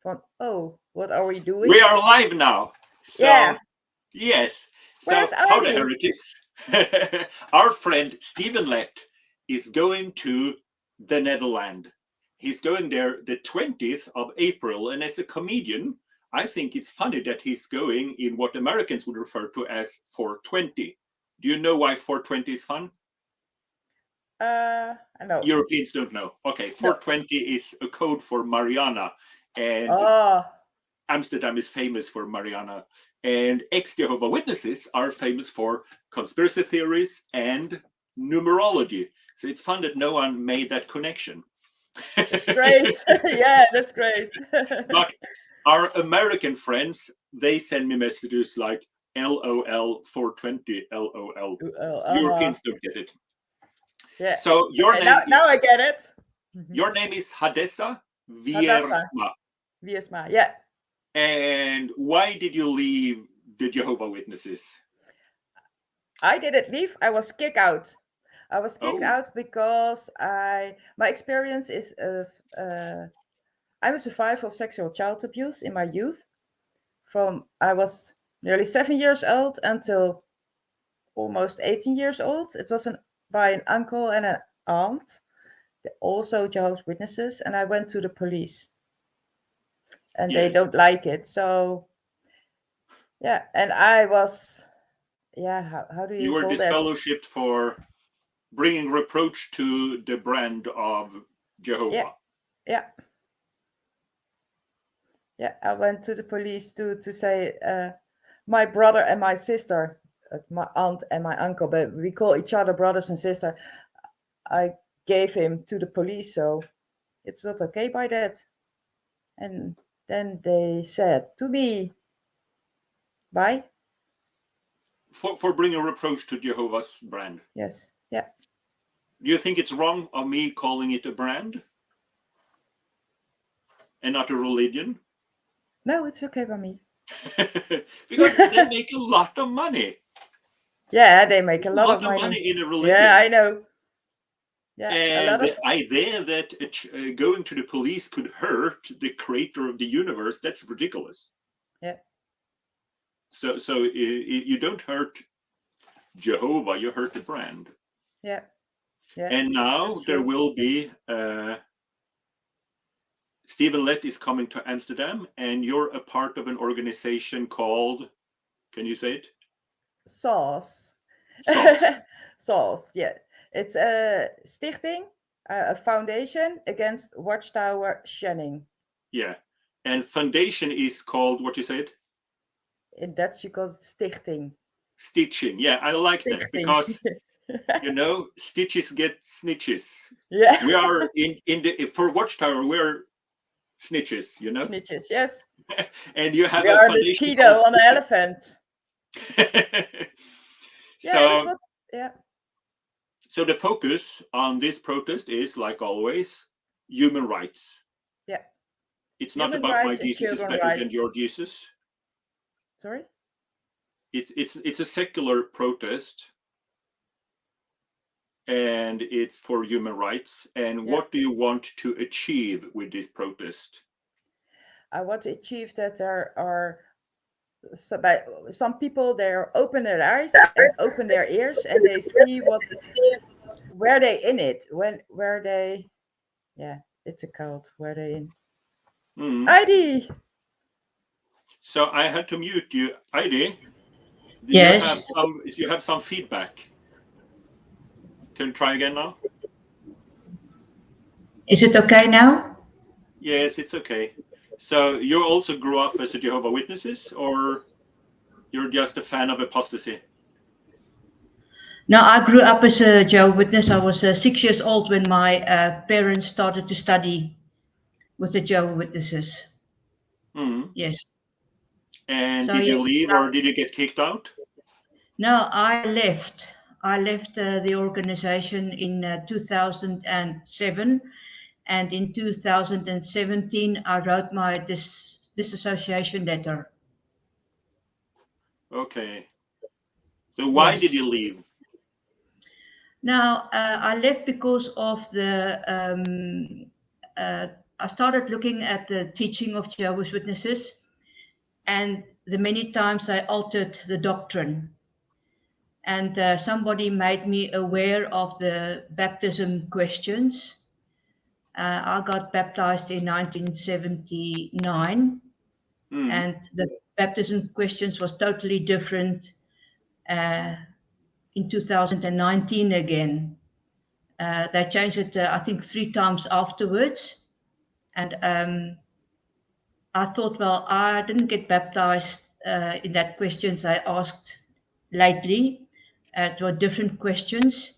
What are we doing? We are live now. So, yeah. Yes. Where's so, how the Ivy? heretics? Our friend Stephen Lett is going to the Netherlands. He's going there the 20th of April. And as a comedian, I think it's funny that he's going in what Americans would refer to as 420. Do you know why 420 is fun? I know. Europeans don't know. Okay, 420 is a code for Mariana. And Amsterdam is famous for Mariana. And ex-Jehovah Witnesses are famous for conspiracy theories and numerology. So it's fun that no one made that connection. That's great. Yeah, that's great. But our American friends, they send me messages like LOL 420, LOL. Europeans don't get it. Yeah. So your name now I get it. Your name is Hassa Viersma. Viersma, yeah. And why did you leave the Jehovah Witnesses? I didn't leave. I was kicked out. I was kicked out because my experience is I'm a survivor of sexual child abuse in my youth. From I was nearly 7 years old until almost 18 years old. It was by an uncle and an aunt, also Jehovah's Witnesses, and I went to the police. And they don't like it. So, yeah, and I was, how do you were call that? disfellowshipped for bringing reproach to the brand of Jehovah. Yeah. I went to the police to say my brother and my sister, my aunt and my uncle, but we call each other brothers and sisters. I gave him to the police, so it's not okay by that. And then they said to me, bye. For bringing reproach to Jehovah's brand. Yes, yeah. Do you think it's wrong of me calling it a brand? And not a religion? No, it's okay by me. Because they make a lot of money. Yeah, they make a lot of money in a religion. Yeah, I know. Yeah, and the idea that going to the police could hurt the creator of the universe, that's ridiculous. Yeah. So you don't hurt Jehovah, you hurt the brand. Yeah. Yeah. And now there will be Stephen Lett is coming to Amsterdam, and you're a part of an organization called, can you say it? Sauce. Sauce, yeah. It's a stichting, a foundation against Watchtower Shunning. Yeah. And foundation is called, what you said? In Dutch, you call it stichting. Stitching. Yeah, I like that because, stitches get snitches. Yeah. We are for Watchtower, we're snitches, Snitches, yes. And you have we are a mosquito on an elephant. So the focus on this protest is, like always, human rights. Yeah. It's not about my Jesus is better than your Jesus. Sorry? It's a secular protest. And it's for human rights. And what do you want to achieve with this protest? I want to achieve that there are some people, they open their eyes and open their ears, and they see where they in it, it's a cult, where they in. Heidi. So I had to mute you, Heidi. Yes. You have some feedback. Can you try again now? Is it okay now? Yes, it's okay. So you also grew up as a Jehovah Witnesses, or you're just a fan of apostasy? No, I grew up as a Jehovah Witness. I was 6 years old when my parents started to study with the Jehovah Witnesses. Yes. And so did you leave or did you get kicked out? No, I left. I left the organization in 2007, and in 2017 I wrote my disassociation letter. Okay. So why did you leave? Now I left because of the I started looking at the teaching of Jehovah's Witnesses, and the many times I altered the doctrine. And somebody made me aware of the baptism questions. I got baptized in 1979, and the baptism questions was totally different in 2019 again. They changed it, I think, 3 times afterwards. And I thought, well, I didn't get baptized in that questions I asked lately. It were different questions.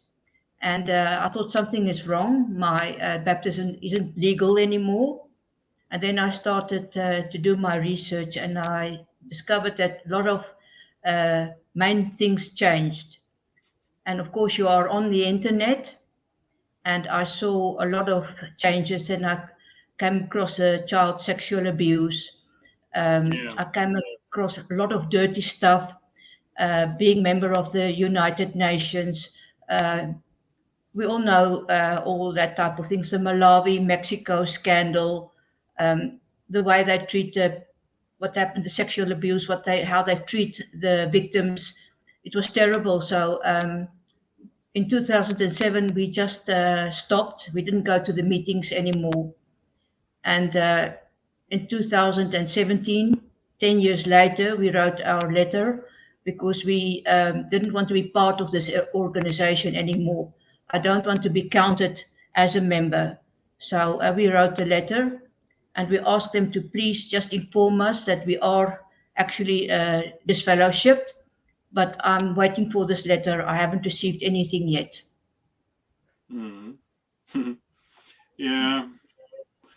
And I thought something is wrong. My baptism isn't legal anymore. And then I started to do my research, and I discovered that a lot of main things changed. And of course, you are on the internet, and I saw a lot of changes, and I came across child sexual abuse. I came across a lot of dirty stuff. Being member of the United Nations, we all know all that type of things. The Malawi, Mexico scandal, the way they treat what happened, the sexual abuse, how they treat the victims. It was terrible. So in 2007, we just stopped. We didn't go to the meetings anymore. And in 2017, 10 years later, we wrote our letter because we didn't want to be part of this organization anymore. I don't want to be counted as a member. So we wrote the letter, and we asked them to please just inform us that we are actually disfellowshipped. But I'm waiting for this letter. I haven't received anything yet. Yeah.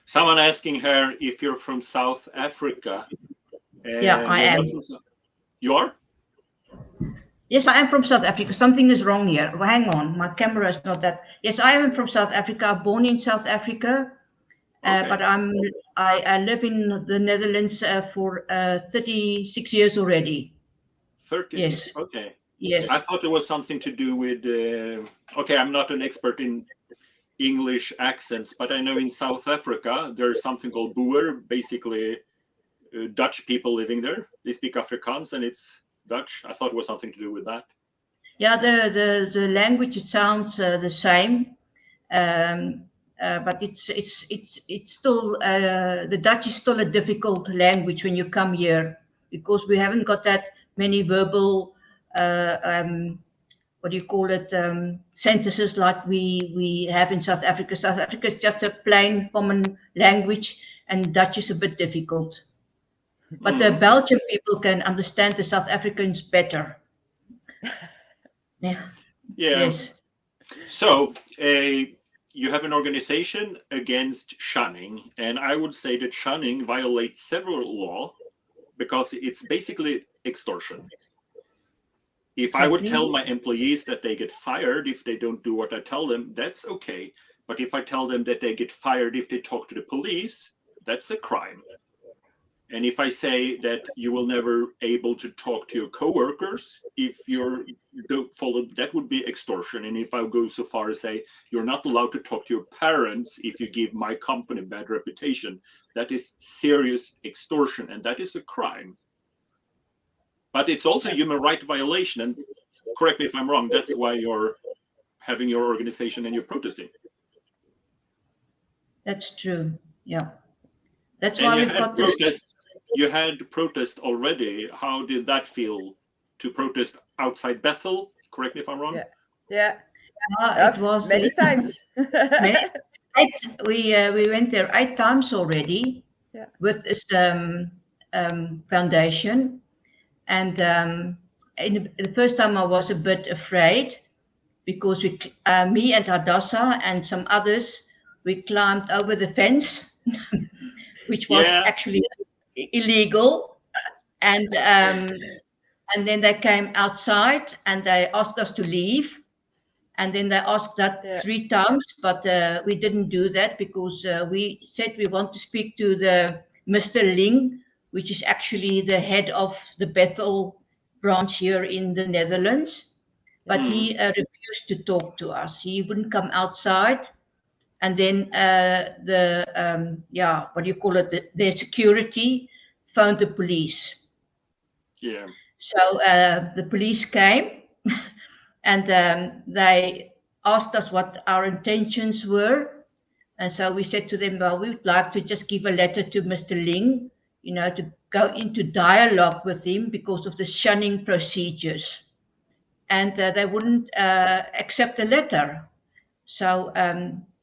Someone asking her if you're from South Africa. Yeah, I am. You are? Yes, I am from South Africa. Something is wrong here. Well, hang on, my camera is not that. Yes, I am from South Africa. Born in South Africa, Okay. but I live in the Netherlands for 36 years already. 36. Yes. Okay. Yes. I thought it was something to do with. Okay, I'm not an expert in English accents, but I know in South Africa there's something called Boer, basically Dutch people living there. They speak Afrikaans and it's Dutch. I thought it was something to do with that. Yeah, the language, it sounds the same, but it's still the Dutch is still a difficult language when you come here, because we haven't got that many verbal what do you call it, sentences like we have in South Africa. South Africa is just a plain common language, and Dutch is a bit difficult. But the Belgian people can understand the South Africans better. Yeah. Yes. So you have an organization against shunning, and I would say that shunning violates several laws because it's basically extortion. If I would tell my employees that they get fired if they don't do what I tell them, that's okay. But if I tell them that they get fired if they talk to the police, that's a crime. And if I say that you will never able to talk to your coworkers if you don't follow, that would be extortion. And if I go so far as say you're not allowed to talk to your parents if you give my company bad reputation, that is serious extortion, and that is a crime. But it's also a human right violation, and correct me if I'm wrong, that's why you're having your organization and you're protesting. That's true, yeah. That's why we've got this. You had protest already. How did that feel to protest outside Bethel? Correct me if I'm wrong. Yeah. It was many times. We went there 8 times already with this foundation. And the first time I was a bit afraid because me and Hadassah and some others, we climbed over the fence, which was actually illegal. And then they came outside and they asked us to leave. And then they asked that 3 times, but we didn't do that because we said we want to speak to the Mr. Ling, which is actually the head of the Bethel branch here in the Netherlands. But he refused to talk to us. He wouldn't come outside. And then their security phoned the police. Yeah. So the police came and they asked us what our intentions were. And so we said to them, well, we would like to just give a letter to Mr. Ling, to go into dialogue with him because of the shunning procedures. And they wouldn't accept the letter. So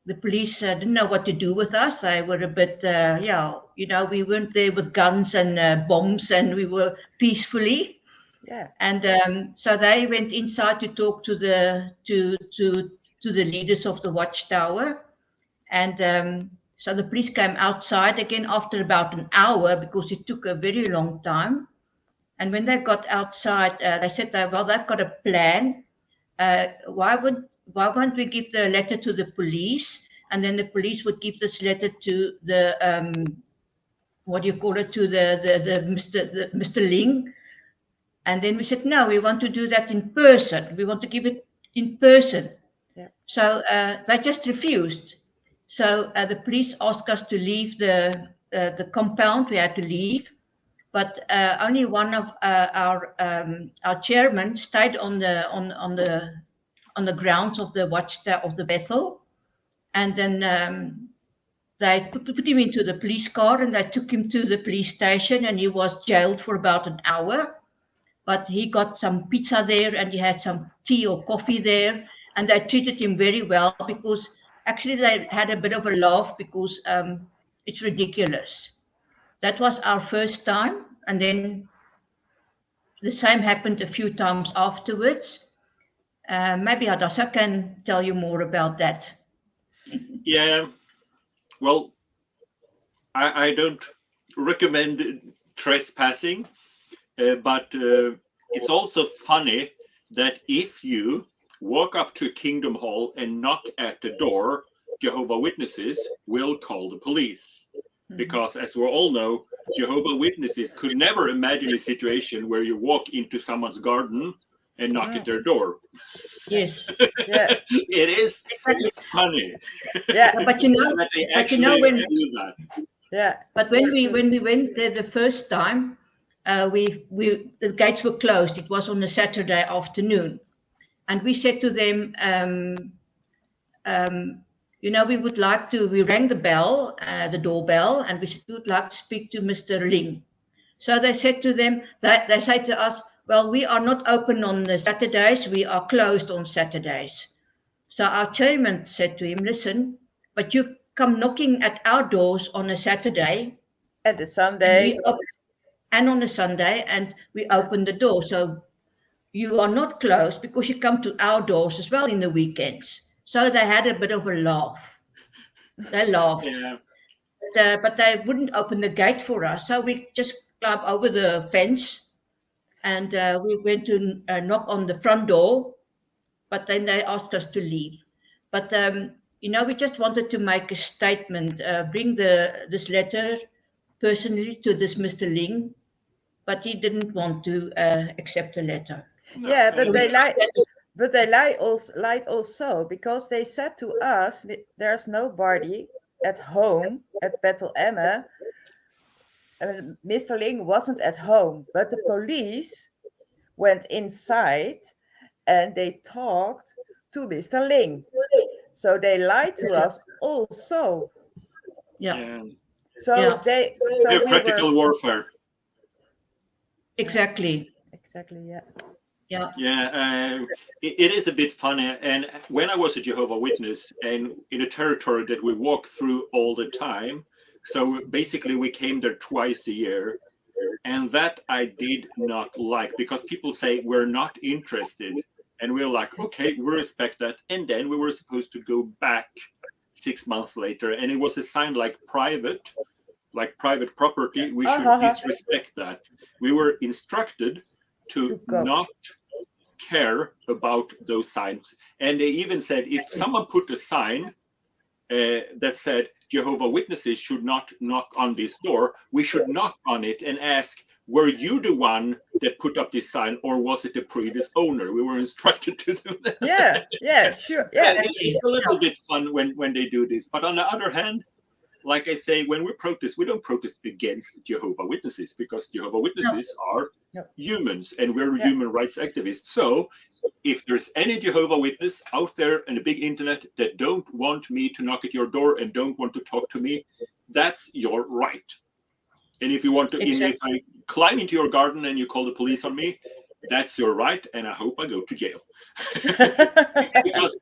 the police didn't know what to do with us. They were a bit, we weren't there with guns and bombs, and we were peacefully. Yeah. And so they went inside to talk to the leaders of the Watchtower. And so the police came outside again after about an hour because it took a very long time. And when they got outside, they said, well, they've got a plan. Why won't we give the letter to the police? And then the police would give this letter to the, to the Mr. Ling. And then we said, no, we want to do that in person. We want to give it in person. Yeah. So they just refused. So the police asked us to leave the compound. We had to leave, but only one of our chairman stayed on the grounds of the Watchtower of the Bethel, and then they put him into the police car and they took him to the police station, and he was jailed for about an hour. But he got some pizza there and he had some tea or coffee there, and they treated him very well because actually they had a bit of a laugh because it's ridiculous. That was our first time, and then the same happened a few times afterwards. Maybe Hadassah can tell you more about that. Yeah, well, I don't recommend trespassing, but it's also funny that if you walk up to a kingdom hall and knock at the door, Jehovah Witnesses will call the police. Because as we all know, Jehovah Witnesses could never imagine a situation where you walk into someone's garden and knock at their door. Yes. Yeah. It is funny. Yeah. But when Yeah. But when we went there the first time, the gates were closed. It was on a Saturday afternoon, and we said to them, we rang the bell, the doorbell, and we said we would like to speak to Mr. Ling. So they said to them, they say to us, well, we are not open on the Saturdays, we are closed on Saturdays. So our chairman said to him, listen, but you come knocking at our doors on a Saturday. And the Sunday. And on a Sunday, and we open the door. So you are not closed because you come to our doors as well in the weekends. So they had a bit of a laugh. They laughed. Yeah. But they wouldn't open the gate for us. So we just climbed over the fence and we went to knock on the front door. But then they asked us to leave. But, we just wanted to make a statement, bring this letter personally to this Mr. Ling. But he didn't want to accept the letter. No. Yeah, but they lied. But they lied also because they said to us, "There's nobody at home at Bethel Emma." Mr. Ling wasn't at home, but the police went inside and they talked to Mr. Ling. So they lied to us also. Yeah. So they're practical warfare. Exactly. Yeah. Yeah. Yeah, it is a bit funny. And when I was a Jehovah Witness and in a territory that we walk through all the time, so basically we came there twice a year, and that I did not like because people say we're not interested, and we're like, okay, we respect that. And then we were supposed to go back 6 months later, and it was a sign like private property. We should disrespect that. We were instructed to not care about those signs. And they even said if someone put a sign that said Jehovah Witnesses should not knock on this door. We should knock on it and ask, were you the one that put up this sign, or was it the previous owner? We were instructed to do that. Yeah, sure. Yeah, It's a little bit fun when they do this. But on the other hand, like I say, when we protest, we don't protest against Jehovah Witnesses, because Jehovah Witnesses are humans, and we're human rights activists. So if there's any Jehovah Witness out there in the big internet that don't want me to knock at your door and don't want to talk to me, that's your right. And if you want to, if I climb into your garden and you call the police on me, that's your right, and I hope I go to jail. Because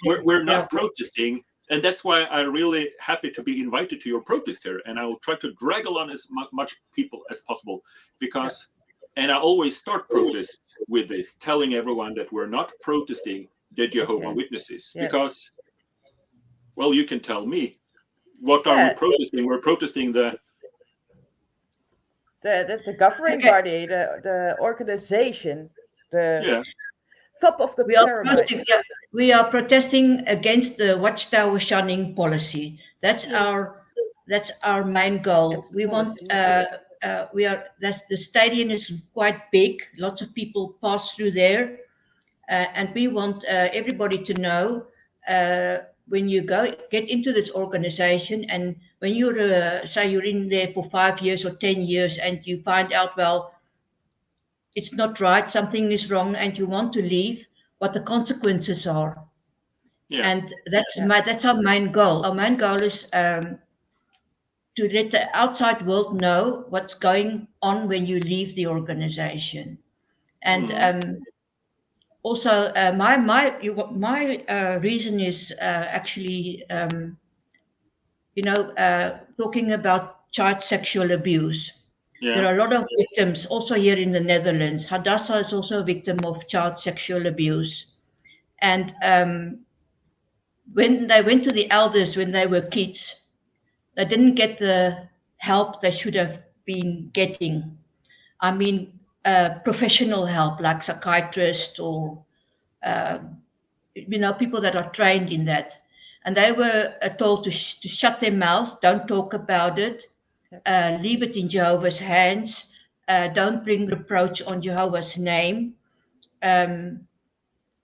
we're not protesting. And that's why I'm really happy to be invited to your protest here. And I will try to drag along as much people as possible, because, and I always start protests with this, telling everyone that we're not protesting the Jehovah Witnesses, because, well, you can tell me, what are we protesting? We're protesting the governing body, the organization, the top of the pyramid. We are protesting against the Watchtower shunning policy. That's our main goal. We want the stadium is quite big. Lots of people pass through there, and we want everybody to know when you get into this organization, and when you're say you're in there for 5 years or 10 years, and you find out, well, it's not right, something is wrong, and you want to leave, what the consequences are. And that's our main goal. Our main goal is to let the outside world know what's going on when you leave the organization. And also my reason is actually talking about child sexual abuse. There are a lot of victims also here in the Netherlands. Hadassah is also a victim of child sexual abuse. And when they went to the elders when they were kids, they didn't get the help they should have been getting. I mean, professional help like psychiatrists or, people that are trained in that. And they were told to shut their mouths, don't talk about it, leave it in Jehovah's hands, don't bring reproach on Jehovah's name. And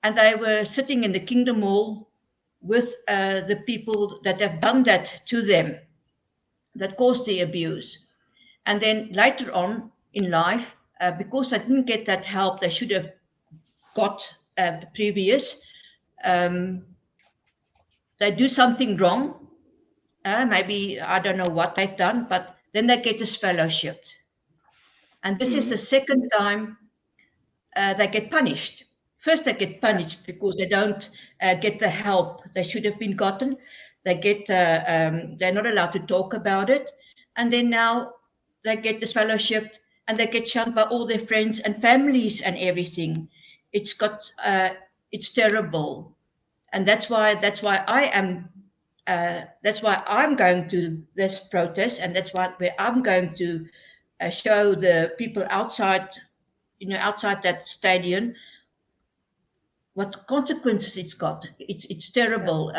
they were sitting in the Kingdom Hall with the people that have done that to them, that caused the abuse. And then later on in life, because they didn't get that help they should have got previous, they do something wrong. Maybe, I don't know what they've done, but then they get disfellowshipped. And this is the second time they get punished. First, they get punished because they don't get the help they should have been gotten. They get, they're not allowed to talk about it. And then now they get disfellowshipped and they get shunned by all their friends and families and everything. It's terrible. And that's why I'm going to this protest, and that's where I'm going to show the people outside, outside that stadium, what consequences it's got. It's terrible.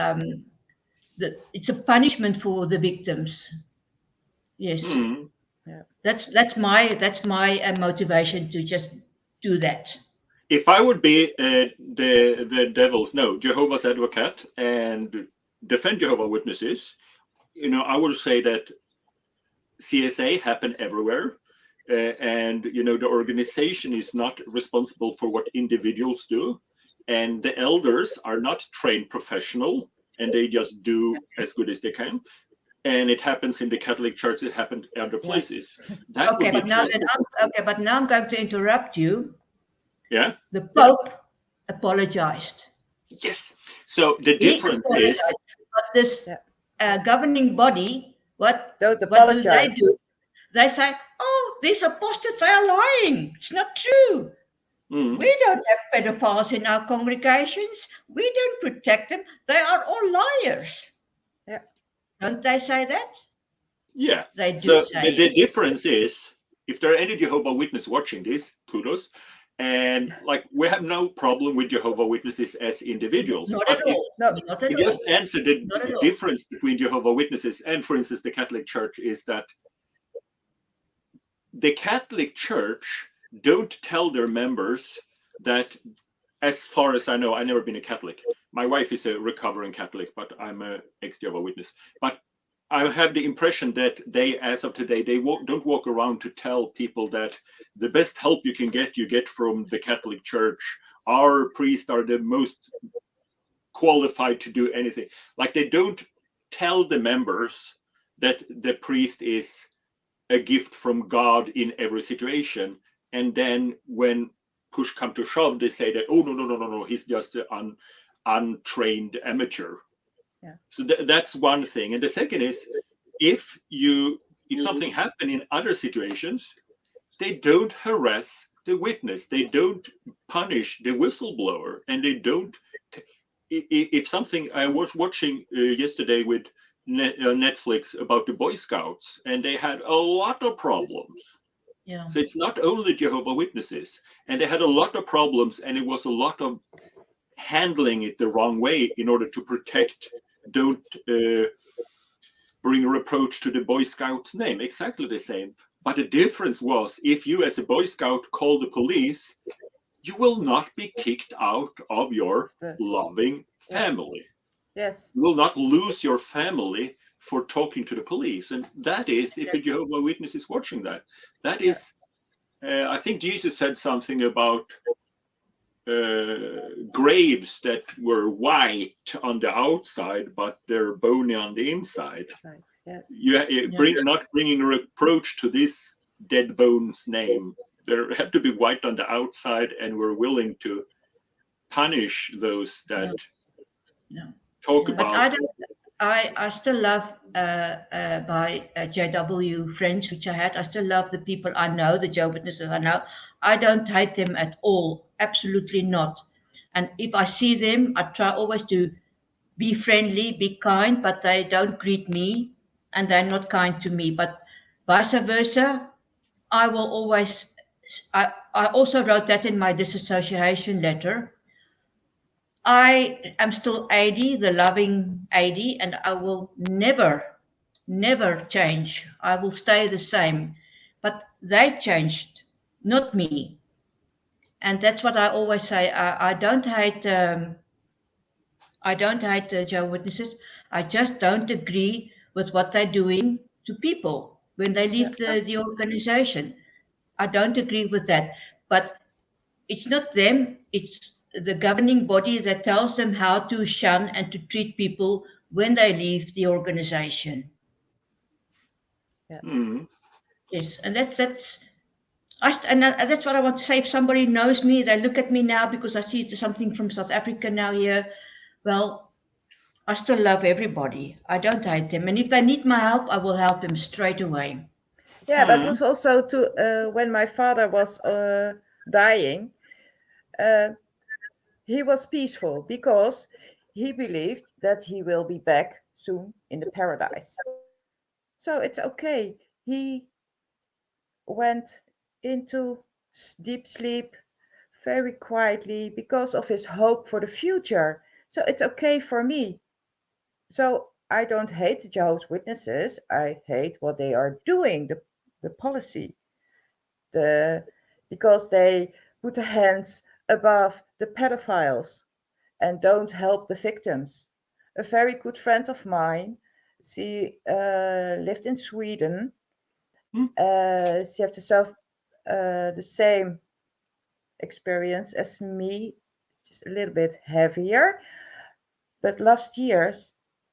It's a punishment for the victims. Yes, that's my motivation to just do that. If I would be the Jehovah's advocate and defend Jehovah Witnesses, I would say that CSA happen everywhere, and the organization is not responsible for what individuals do, and the elders are not trained professional, and they just do as good as they can. And it happens in the Catholic Church. It happened other places. But now I'm going to interrupt you. Yeah. The Pope apologized. Yes. So the difference is, but this governing body, what do they do? They say, "Oh, these apostates are lying. It's not true. We don't have pedophiles in our congregations. We don't protect them. They are all liars." Yeah. Don't they say that? Yeah. They do say the difference is, if there are any Jehovah Witnesses watching this, kudos. And like, we have no problem with Jehovah Witnesses as individuals. Not But at all. No. Not at you all. just answer the Not at all. difference between Jehovah Witnesses and, for instance, the Catholic Church is that the Catholic Church don't tell their members that, as far as I know, I've never been a Catholic. My wife is a recovering Catholic, but I'm an ex-Jehovah Witness. But I have the impression that they, as of today, they don't walk around to tell people that the best help you get from the Catholic Church. Our priests are the most qualified to do anything. Like, they don't tell the members that the priest is a gift from God in every situation. And then when push come to shove, they say that, oh, no, he's just an untrained amateur. Yeah. So that's one thing. And the second is, if something happened in other situations, they don't harass the witness, they don't punish the whistleblower, and they don't. If something, I was watching yesterday with Netflix about the Boy Scouts, and they had a lot of problems. Yeah. So it's not only Jehovah Witnesses, and they had a lot of problems, and it was a lot of handling it the wrong way in order to protect, don't bring a reproach to the Boy Scout's name. Exactly the same. But the difference was, if you as a Boy Scout call the police, you will not be kicked out of your loving family. Yes. You will not lose your family for talking to the police. And that is, if a Jehovah Witness is watching that is, I think Jesus said something about graves that were white on the outside, but they're bony on the inside. Right. Yes. Not bringing a reproach to this dead bones name. They have to be white on the outside, and we're willing to punish those that talk about. But I still love my JW friends, which I had. I still love the people I know, the Jehovah's Witnesses I know. I don't hate them at all. Absolutely not. And if I see them, I try always to be friendly, be kind, but they don't greet me and they're not kind to me. But vice versa, I will always, I also wrote that in my disassociation letter. I am still 80, the loving 80, and I will never change. I will stay the same. But they changed, not me. And that's what I always say. I don't hate the Jehovah's Witnesses. I just don't agree with what they're doing to people when they leave the organization. I don't agree with that. But it's not them, it's the governing body that tells them how to shun and to treat people when they leave the organization. Yeah. Mm. Yes, and that's what I want to say. If somebody knows me, they look at me now because I see it's something from South Africa now here. Well, I still love everybody. I don't hate them. And if they need my help, I will help them straight away. Yeah, but it was also when my father was dying, he was peaceful because he believed that he will be back soon in the paradise. So it's okay. He went into deep sleep very quietly because of his hope for the future. So it's okay for me. So I don't hate the Jehovah's Witnesses. I hate what they are doing, the policy, because they put their hands above the pedophiles and don't help the victims. A very good friend of mine, she lived in Sweden. She had the same experience as me, just a little bit heavier. But last year,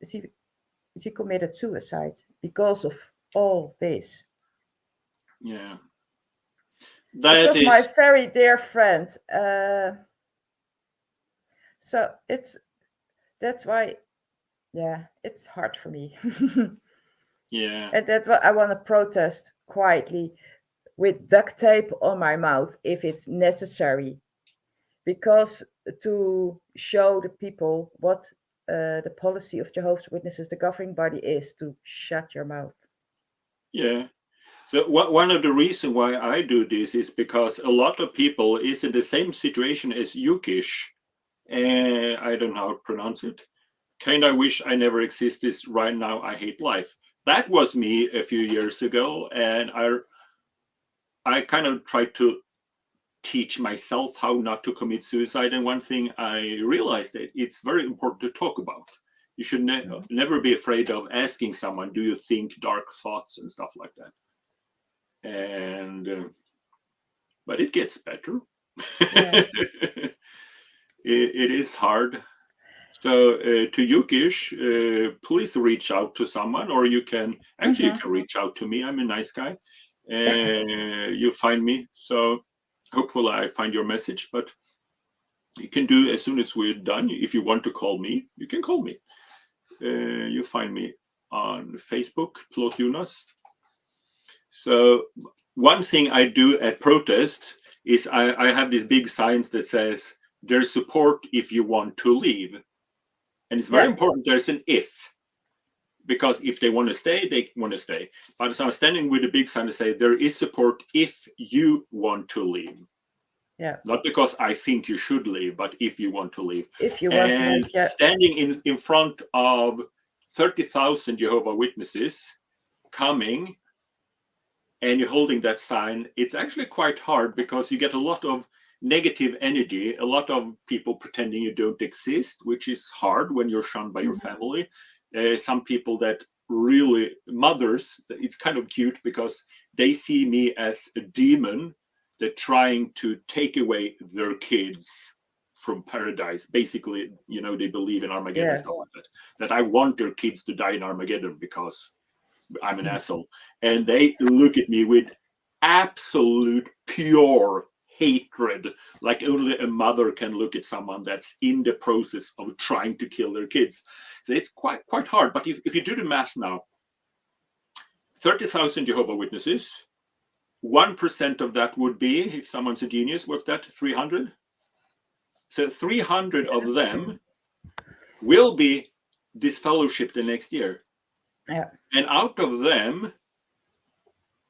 she committed suicide because of all this. Yeah. That was my very dear friend. So that's why, yeah, it's hard for me. Yeah. And that's why I want to protest quietly with duct tape on my mouth if it's necessary, because to show the people what the policy of Jehovah's Witnesses, the governing body, is to shut your mouth. Yeah. So one of the reasons why I do this is because a lot of people is in the same situation as Yukish. I don't know how to pronounce it. Kind of wish I never existed. Right now, I hate life. That was me a few years ago, and I kind of tried to teach myself how not to commit suicide. And one thing I realized that it's very important to talk about. You should never be afraid of asking someone, do you think dark thoughts and stuff like that? And but it gets better. Yeah. It is hard. So to Yukish, please reach out to someone, or you can actually you can reach out to me. I'm a nice guy. You find me. So hopefully I find your message, but you can do as soon as we're done. If you want to call me, you can call me. You find me on Facebook, Plot Jonas. So one thing I do at protest is I have these big signs that says there's support if you want to leave. And it's very important there's an if. Because if they want to stay, they want to stay. But so I'm standing with a big sign to say there is support if you want to leave. Yeah. Not because I think you should leave, but if you want to leave. If you want to leave, yeah. Standing in front of 30,000 Jehovah Witnesses coming, and you're holding that sign, it's actually quite hard because you get a lot of negative energy, a lot of people pretending you don't exist, which is hard when you're shunned by your family. Some people that really, mothers, it's kind of cute because they see me as a demon that trying to take away their kids from paradise. Basically, you know, they believe in Armageddon and stuff like that. That I want their kids to die in Armageddon because I'm an asshole. And they look at me with absolute pure hatred, like only a mother can look at someone that's in the process of trying to kill their kids. So it's quite hard. But if you do the math now, 30,000 Jehovah Witnesses, 1% of that would be, if someone's a genius, what's that, 300? So 300 of them will be disfellowshipped the next year. Yeah. And out of them,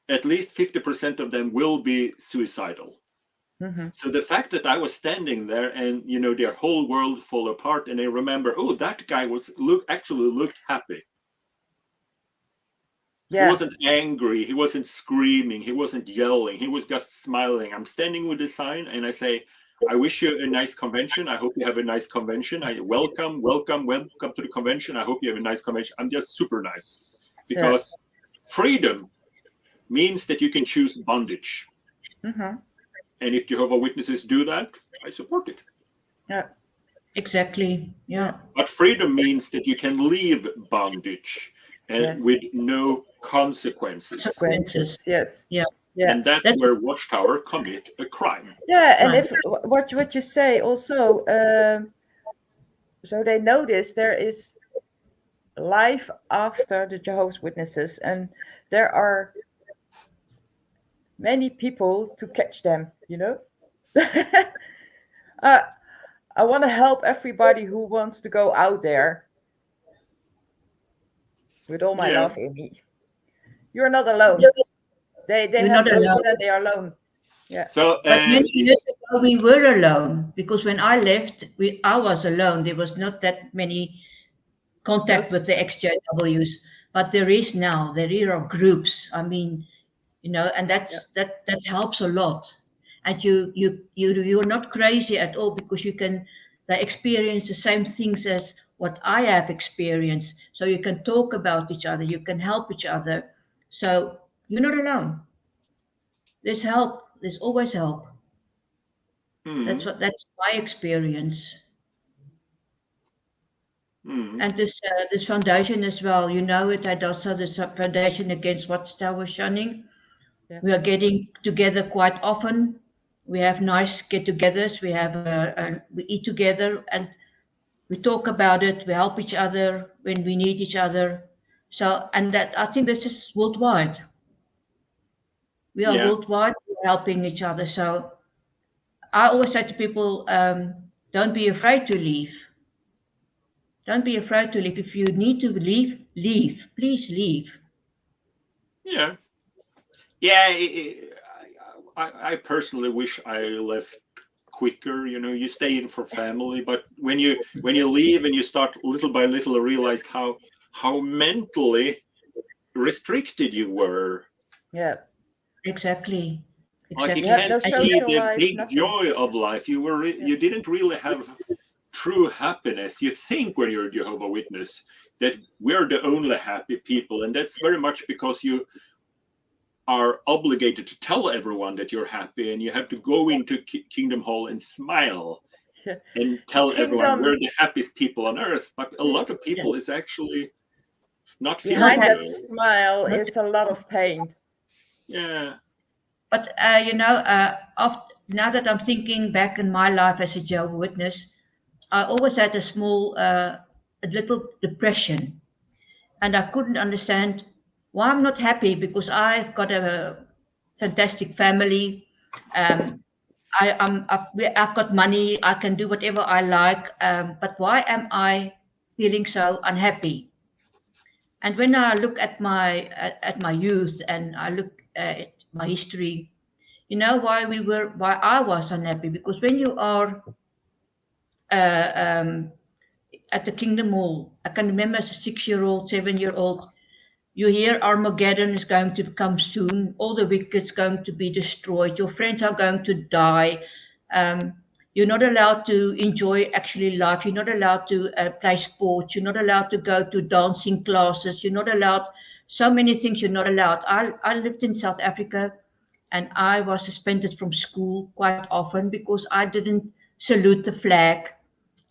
at least 50% of them will be suicidal. So the fact that I was standing there and, you know, their whole world fall apart and they remember, oh, that guy actually looked happy. Yeah. He wasn't angry. He wasn't screaming. He wasn't yelling. He was just smiling. I'm standing with the sign and I say, I wish you a nice convention. I hope you have a nice convention. Welcome to the convention. I hope you have a nice convention. I'm just super nice because freedom means that you can choose bondage. And if Jehovah Witnesses do that, I support it. Yeah, exactly. Yeah. But freedom means that you can leave bondage and with no consequences. Yes. Yeah. And that's where Watchtower commit a crime. Yeah, and if what you say also, so they notice there is life after the Jehovah's Witnesses, and there are many people to catch them, you know. I want to help everybody who wants to go out there with all my love in me. You're not alone. They have to understand they are alone. Yeah. So, but many years ago we were alone because when I left, I was alone. There was not that many contact with the XJWs, but there is now. There are groups. I mean, you know, and that helps a lot. And you're not crazy at all because they experience the same things as what I have experienced. So you can talk about each other. You can help each other. So you're not alone. There's help. There's always help. That's my experience. And this foundation as well, you know it. I also the foundation against Watchtower Shunning. Yeah. We are getting together quite often. We have nice get-togethers. We have we eat together and we talk about it. We help each other when we need each other. So, and that I think this is worldwide. We are worldwide helping each other. So, I always say to people, don't be afraid to leave. Don't be afraid to leave. If you need to leave, leave. Please leave. Yeah. Yeah, I personally wish I left quicker. You know, you stay in for family, but when you leave and you start little by little realize how mentally restricted you were. Yeah. Exactly. Like you You have can't no see social the life, big nothing. joy of life. You didn't really have true happiness. You think when you're a Jehovah Witness that we're the only happy people, and that's very much because you are obligated to tell everyone that you're happy, and you have to go into Kingdom Hall and smile Yeah. and tell everyone Kingdom, we're the happiest people on earth. But a lot of people is actually not feeling behind that good. smile is a lot of pain. Yeah. But now that I'm thinking back in my life as a Jehovah's Witness, I always had a little depression, and I couldn't understand why I'm not happy, because I've got a fantastic family. I've got money. I can do whatever I like. But why am I feeling so unhappy? And when I look at my youth, and I look at my history, you know why I was unhappy, because when you are uh, um, at the Kingdom Hall, I can remember as a 6-year-old, 7-year-old, you hear Armageddon is going to come soon, all the wicked's going to be destroyed, your friends are going to die. You're not allowed to enjoy actually life. You're not allowed to play sports. You're not allowed to go to dancing classes. You're not allowed so many things. You're not allowed. I lived in South Africa, and I was suspended from school quite often because I didn't salute the flag.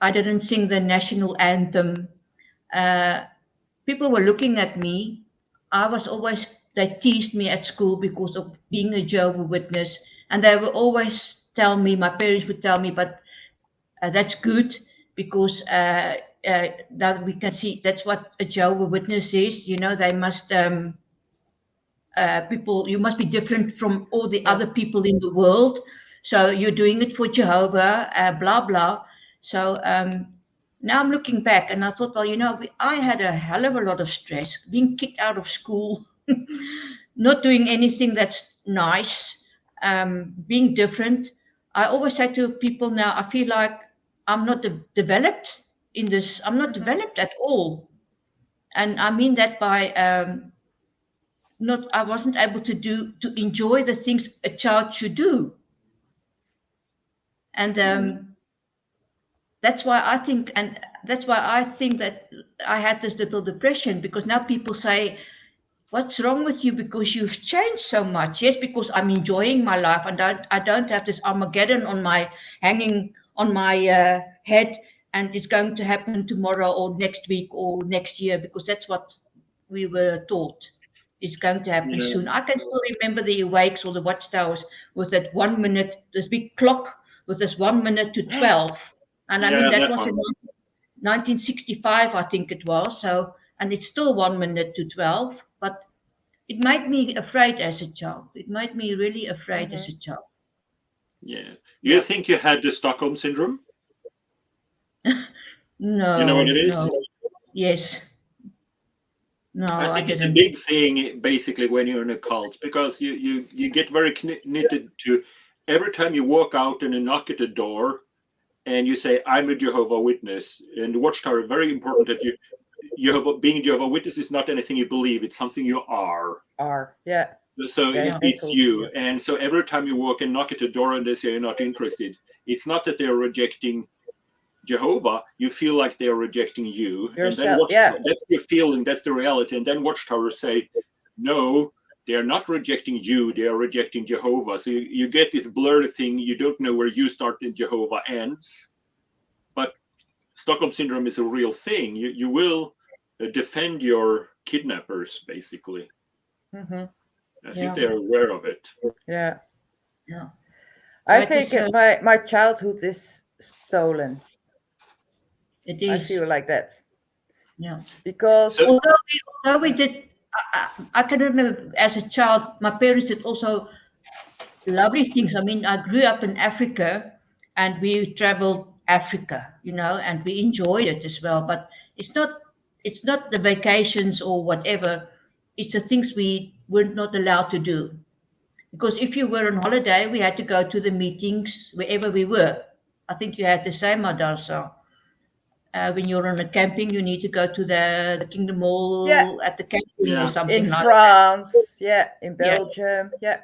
I didn't sing the national anthem. Uh, People were looking at me. They teased me at school because of being a Jehovah Witness, and they would always tell me, my parents would tell me, but that's good, because that we can see that's what a Jehovah Witness is. You know, they must you must be different from all the other people in the world. So you're doing it for Jehovah, blah blah. So now I'm looking back, and I thought, well, you know, I had a hell of a lot of stress, being kicked out of school, not doing anything that's nice, being different. I always say to people now, I feel like I'm not developed in this. I'm not developed at all, and I mean that by not. I wasn't able to enjoy the things a child should do, and that's why I think, that I had this little depression, because now people say, what's wrong with you, because you've changed so much? Yes, because I'm enjoying my life, and I don't have this Armageddon hanging on my head, and it's going to happen tomorrow or next week or next year, because that's what we were taught. It's going to happen soon. I can still remember the awakes or the watchtowers with that 1 minute, this big clock with this 1 minute to 12. And I mean, that was in 1965, I think it was. So, and it's still 1 minute to 12, but it made me afraid as a child. It made me really afraid as a child. Yeah. You think you had the Stockholm syndrome? No. You know what it is? No. Yes. No, I think it's a big thing, basically, when you're in a cult, because you get very knitted to every time you walk out and you knock at the door and you say, I'm a Jehovah Witness. And the Watchtower, very important that being a Jehovah Witness is not anything you believe, it's something you are. Yeah. So it's you. And so every time you walk and knock at the door and they say you're not interested, it's not that they're rejecting Jehovah, you feel like they're rejecting you. Yourself, and then that's your feeling, that's the reality. And then Watchtowers say, no, they're not rejecting you, they are rejecting Jehovah. So you get this blurred thing, you don't know where you start and Jehovah ends. But Stockholm Syndrome is a real thing. You will defend your kidnappers, basically. Mm-hmm. I think they're aware of it. Yeah. Yeah. I think my childhood is stolen. It is. I feel like that. Yeah. Because although we did, I can remember as a child, my parents did also lovely things. I mean, I grew up in Africa, and we traveled Africa, you know, and we enjoyed it as well. But it's not the vacations or whatever. It's the things we were not allowed to do. Because if you were on holiday, we had to go to the meetings wherever we were. I think you had the same, Adarsa. When you're on a camping, you need to go to the Kingdom Yeah. Hall at the camping or Yeah. something In like France, yeah, in Yeah. Belgium, yeah.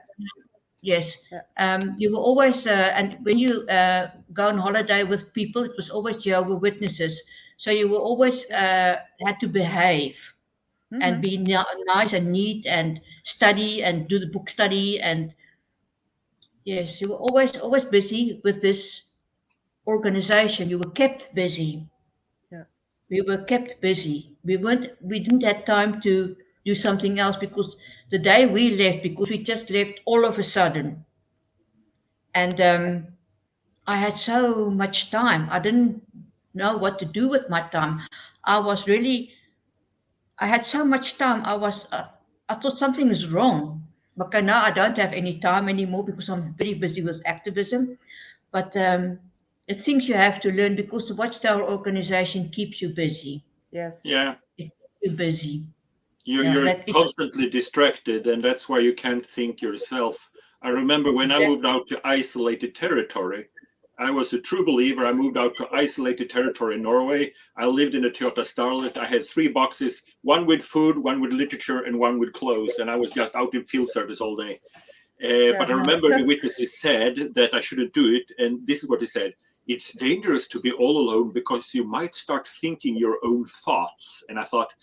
Yes. Yeah. You were always, and when you go on holiday with people, it was always Jehovah Witnesses. So you were always had to behave and be nice and neat and study and do the book study. And yes, you were always busy with this organization. You were kept busy. Yeah. We were kept busy. We didn't have time to do something else because the day we left, because we just left all of a sudden. And I had so much time. I didn't know what to do with my time. I had so much time. I thought something is wrong. But now I don't have any time anymore because I'm very busy with activism. But it's things you have to learn because the Watchtower organization keeps you busy. Yes. Yeah. It keeps you busy. You're constantly distracted, and that's why you can't think yourself. I remember when I moved out to isolated territory, I was a true believer. I moved out to isolated territory in Norway. I lived in a Toyota Starlet. I had 3 boxes, one with food, one with literature, and one with clothes. And I was just out in field service all day. But I remember the witnesses said that I shouldn't do it. And this is what they said. It's dangerous to be all alone because you might start thinking your own thoughts. And I thought,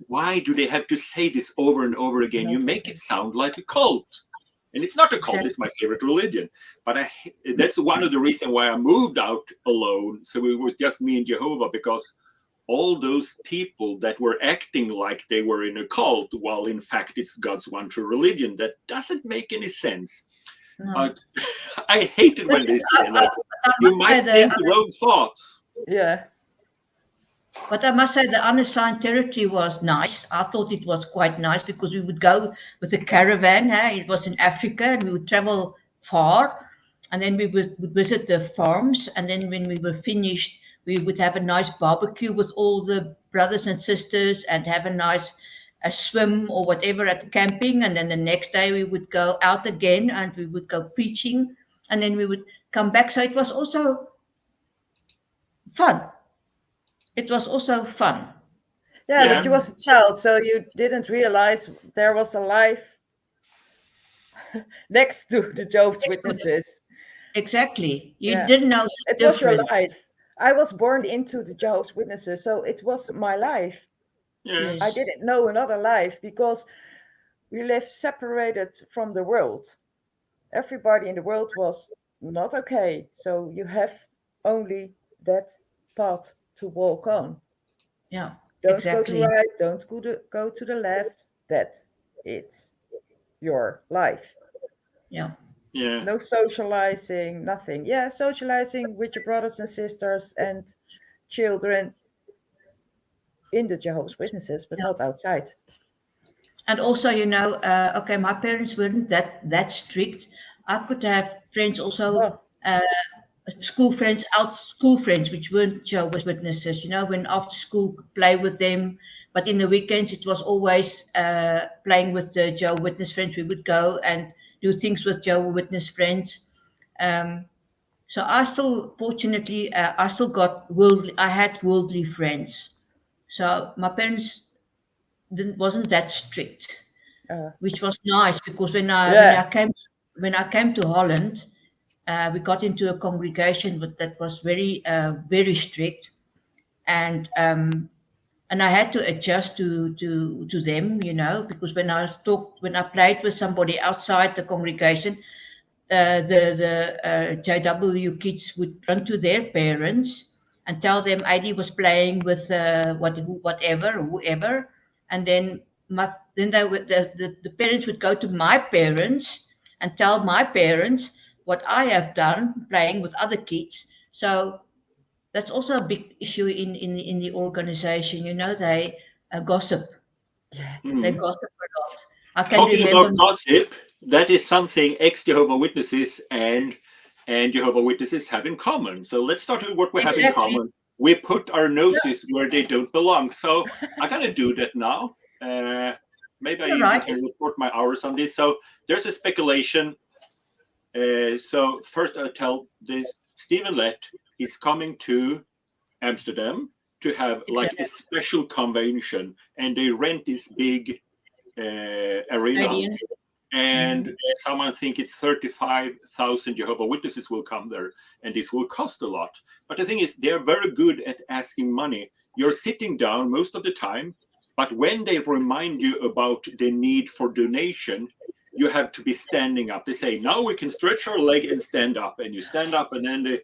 why do they have to say this over and over again? You make it sound like a cult. And it's not a cult, it's my favorite religion. But that's one of the reasons why I moved out alone. So it was just me and Jehovah, because all those people that were acting like they were in a cult, while in fact it's God's one true religion, that doesn't make any sense. No. I hate it when they say that. You might think your own thoughts. Yeah. But I must say the unassigned territory was nice. I thought it was quite nice because we would go with a caravan. It was in Africa and we would travel far. And then we would visit the farms. And then when we were finished, we would have a nice barbecue with all the brothers and sisters and have a swim or whatever at the camping. And then the next day we would go out again and we would go preaching. And then we would come back. So it was also fun. It was also fun. Yeah, but you was a child, so you didn't realize there was a life next to the Jehovah's Witnesses. Exactly. You didn't know it was your life. I was born into the Jehovah's Witnesses, so it was my life. Yeah. I didn't know another life because we lived separated from the world. Everybody in the world was not okay, so you have only that path to walk on. Yeah, don't go to the right, don't go to the left. That it's your life. Yeah. No socializing, nothing. Yeah, socializing with your brothers and sisters and children in the Jehovah's Witnesses, but not outside. And also, okay, my parents weren't that strict. I could have friends also, school friends, which weren't Jehovah's Witnesses, when after school play with them. But in the weekends, it was always playing with the Jehovah's Witness friends. We would go and do things with Jehovah's Witness friends. So I still, fortunately, I had worldly friends. So my parents wasn't that strict, which was nice because when I came to Holland, we got into a congregation that was very very strict, and I had to adjust to them, because when I played with somebody outside the congregation, the JW kids would run to their parents and tell them Adi was playing with whoever, and then the parents would go to my parents and tell my parents what I have done playing with other kids. So that's also a big issue in the organization. They gossip. They gossip a lot. Talking about gossip, that is something ex-Jehovah Witnesses and Jehovah Witnesses have in common. So let's start with what we have in common. We put our noses where they don't belong. So I'm going to do that now. maybe I You're even right. can report my hours on this. So there's a speculation. So first I'll tell this, Stephen Lett is coming to Amsterdam to have like a special convention, and they rent this big arena. Canadian. And someone think it's 35,000 Jehovah Witnesses will come there, and this will cost a lot. But the thing is, they're very good at asking money. You're sitting down most of the time, but when they remind you about the need for donation, you have to be standing up. They say, now we can stretch our leg and stand up, and you stand up, and then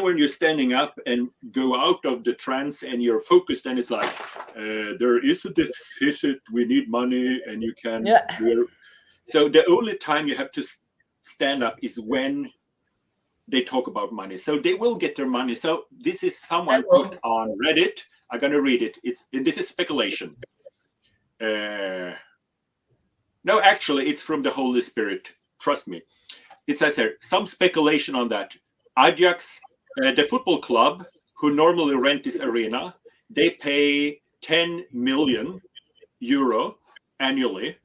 when you're standing up and go out of the trance and you're focused, then it's like, there is a deficit, we need money, and you can. So the only time you have to stand up is when they talk about money. So they will get their money. So this is someone put on Reddit. I'm going to read it. This is speculation. No, actually, it's from the Holy Spirit. Trust me. It says here, some speculation on that. Ajax, the football club, who normally rent this arena, they pay 10 million euro annually.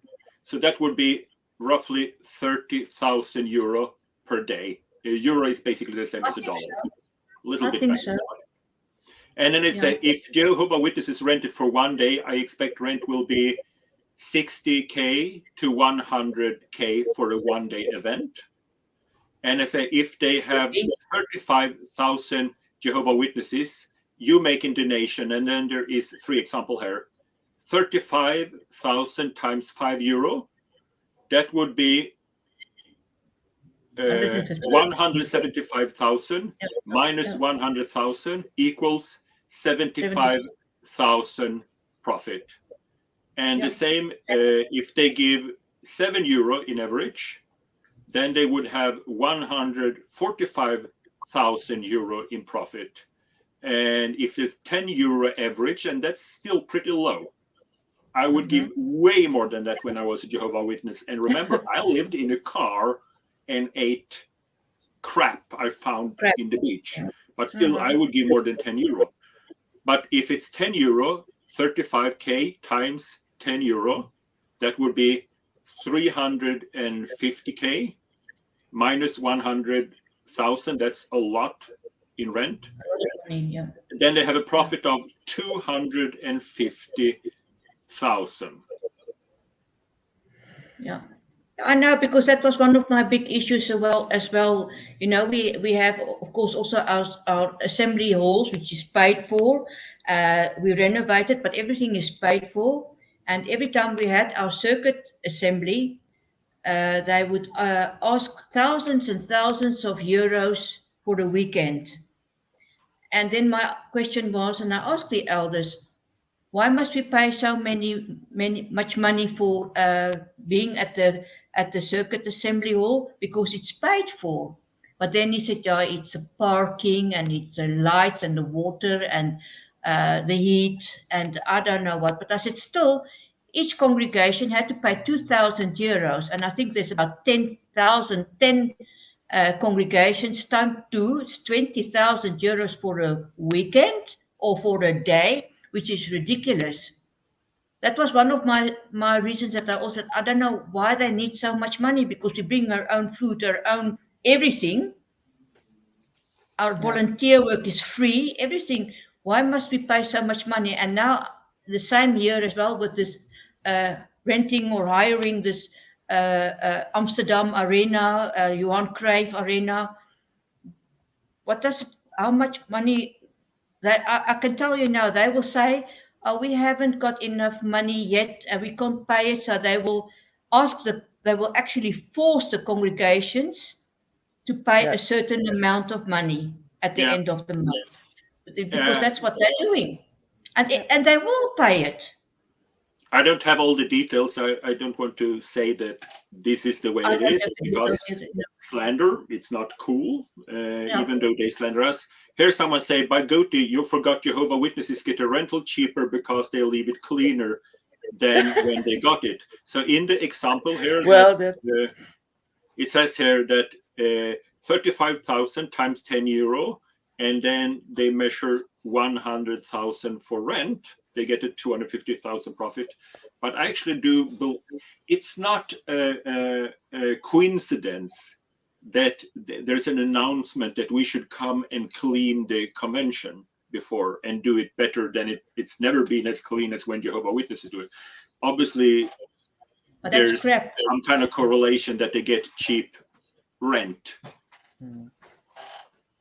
So that would be roughly 30,000 euro per day. A euro is basically the same as a dollar. A little bit back. So. And then it says, if Jehovah Witnesses rent it for one day, I expect rent will be 60K to 100K for a one-day event. And I say, if they have 35,000 Jehovah Witnesses, you make a donation, and then there is 3 examples here. 35,000 times €5. That would be 175,000 minus 100,000 equals 75,000 profit. And the same, if they give €7 in average, then they would have 145,000 euro in profit. And if it's €10 average, and that's still pretty low. I would give way more than that when I was a Jehovah Witness. And remember, I lived in a car and ate crap I found in the beach. But still, I would give more than €10. But if it's €10, 35K times €10, that would be 350K minus 100,000. That's a lot in rent. Then they have a profit of 250,000. Yeah, I know, because that was one of my big issues as well. You know, we have, of course, also our assembly halls, which is paid for. We renovated, but everything is paid for. And every time we had our circuit assembly, they would ask thousands and thousands of euros for the weekend. And then my question was, and I asked the elders, why must we pay so much money for being at the circuit assembly hall? Because it's paid for. But then he said, yeah, it's a parking, and it's the lights and the water and the heat and I don't know what. But I said, still, each congregation had to pay 2,000 euros. And I think there's about 10 congregations times 2. It's 20,000 euros for a weekend or for a day, which is ridiculous. That was one of my reasons that I also said, I don't know why they need so much money, because we bring our own food, our own everything. Our volunteer work is free, everything. Why must we pay so much money? And now the same year as well with this renting or hiring this Amsterdam Arena, Johan Cruijff Arena. How much money? I can tell you now, they will say, oh, we haven't got enough money yet, and we can't pay it. So they will they will actually force the congregations to pay a certain amount of money at the end of the month, because that's what they're doing, and they will pay it. I don't have all the details. I don't want to say that this is the way it is, because slander, it's not cool, even though they slander us. Here's someone say, by Goaty, you forgot Jehovah Witnesses get a rental cheaper because they leave it cleaner than when they got it. So in the example here, it says here that 35,000 times €10, and then they measure 100,000 for rent. They get a 250,000 profit. but I actually do. It's not a coincidence that there's an announcement that we should come and clean the convention before and do it better than it's never been as clean as when Jehovah Witnesses do it. Obviously, But there's that's crap. some kind of correlation that they get cheap rent.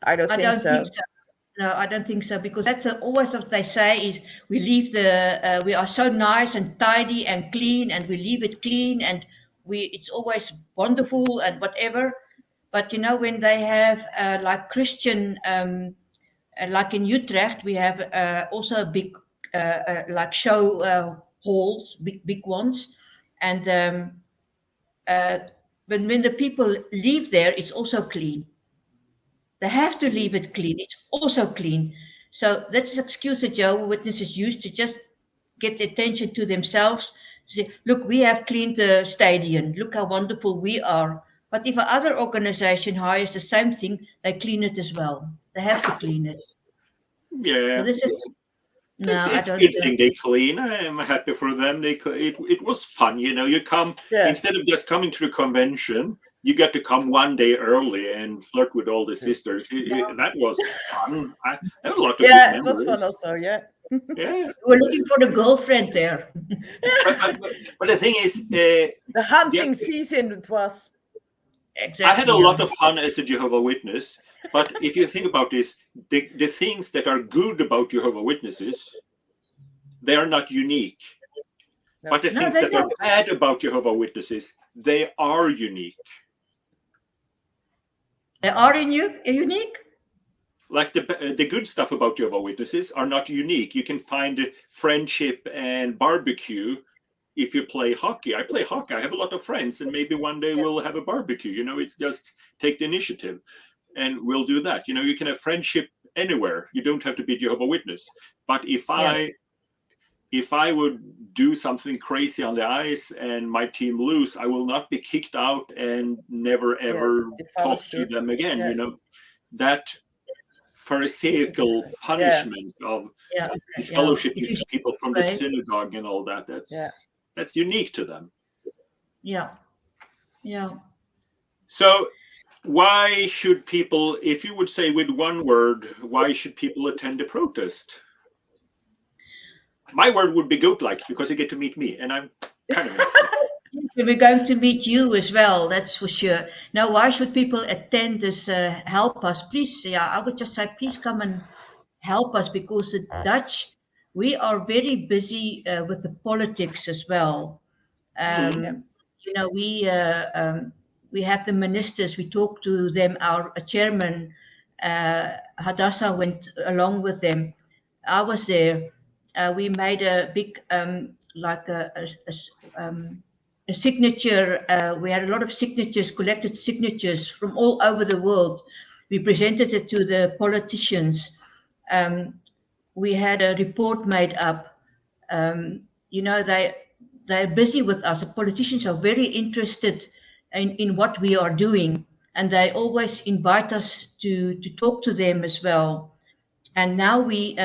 I don't think so. No, I don't think so, because that's always what they say is we leave we are so nice and tidy and clean, and we leave it clean, and it's always wonderful and whatever. But you know, when they have like Christian, like in Utrecht, we have also a big like show halls, big ones, and when the people leave there, it's also clean. They have to leave it clean. It's also clean. So that's an excuse that Jehovah's Witnesses use to just get attention to themselves. To say, look, we have cleaned the stadium. Look how wonderful we are. But if another organization hires the same thing, they clean it as well. They have to clean it. Yeah. So this is it's a good thing they clean. I am happy for them. It was fun, you know. You come instead of just coming to the convention, you get to come one day early and flirt with all the sisters. That was fun. I had a lot of good memories. It was fun also. Yeah. We're looking for the girlfriend there. But the thing is, the hunting season it was. Exactly. I had a lot of fun as a Jehovah Witness. But if you think about this, the things that are good about Jehovah Witnesses, they are not unique. No. But the things that are bad about Jehovah Witnesses, they are unique. They are unique? Like the good stuff about Jehovah Witnesses are not unique. You can find friendship and barbecue if you play hockey. I play hockey. I have a lot of friends, and maybe one day we'll have a barbecue. You know, it's just take the initiative. And we'll do that. You know, you can have friendship anywhere. You don't have to be Jehovah Witness. But if I would do something crazy on the ice and my team lose, I will not be kicked out and never ever talk to them again. You know, that pharisaical punishment of disfellowshipping people from the synagogue and all that. That's unique to them. Yeah. So why should people, if you would say with one word, why should people attend a protest? My word would be goatlike, because you get to meet me, and I'm kind of We're going to meet you as well, that's for sure. Now, why should people attend this, help us? Please, I would just say, please come and help us, because the Dutch, we are very busy with the politics as well. You know, we have the ministers, we talk to them, our chairman, Hadassah, went along with them. I was there. We made a big, like a signature. We had a lot of signatures, collected signatures from all over the world. We presented it to the politicians. We had a report made up. You know, they're busy with us. The politicians are very interested in what we are doing, and they always invite us to talk to them as well. And now we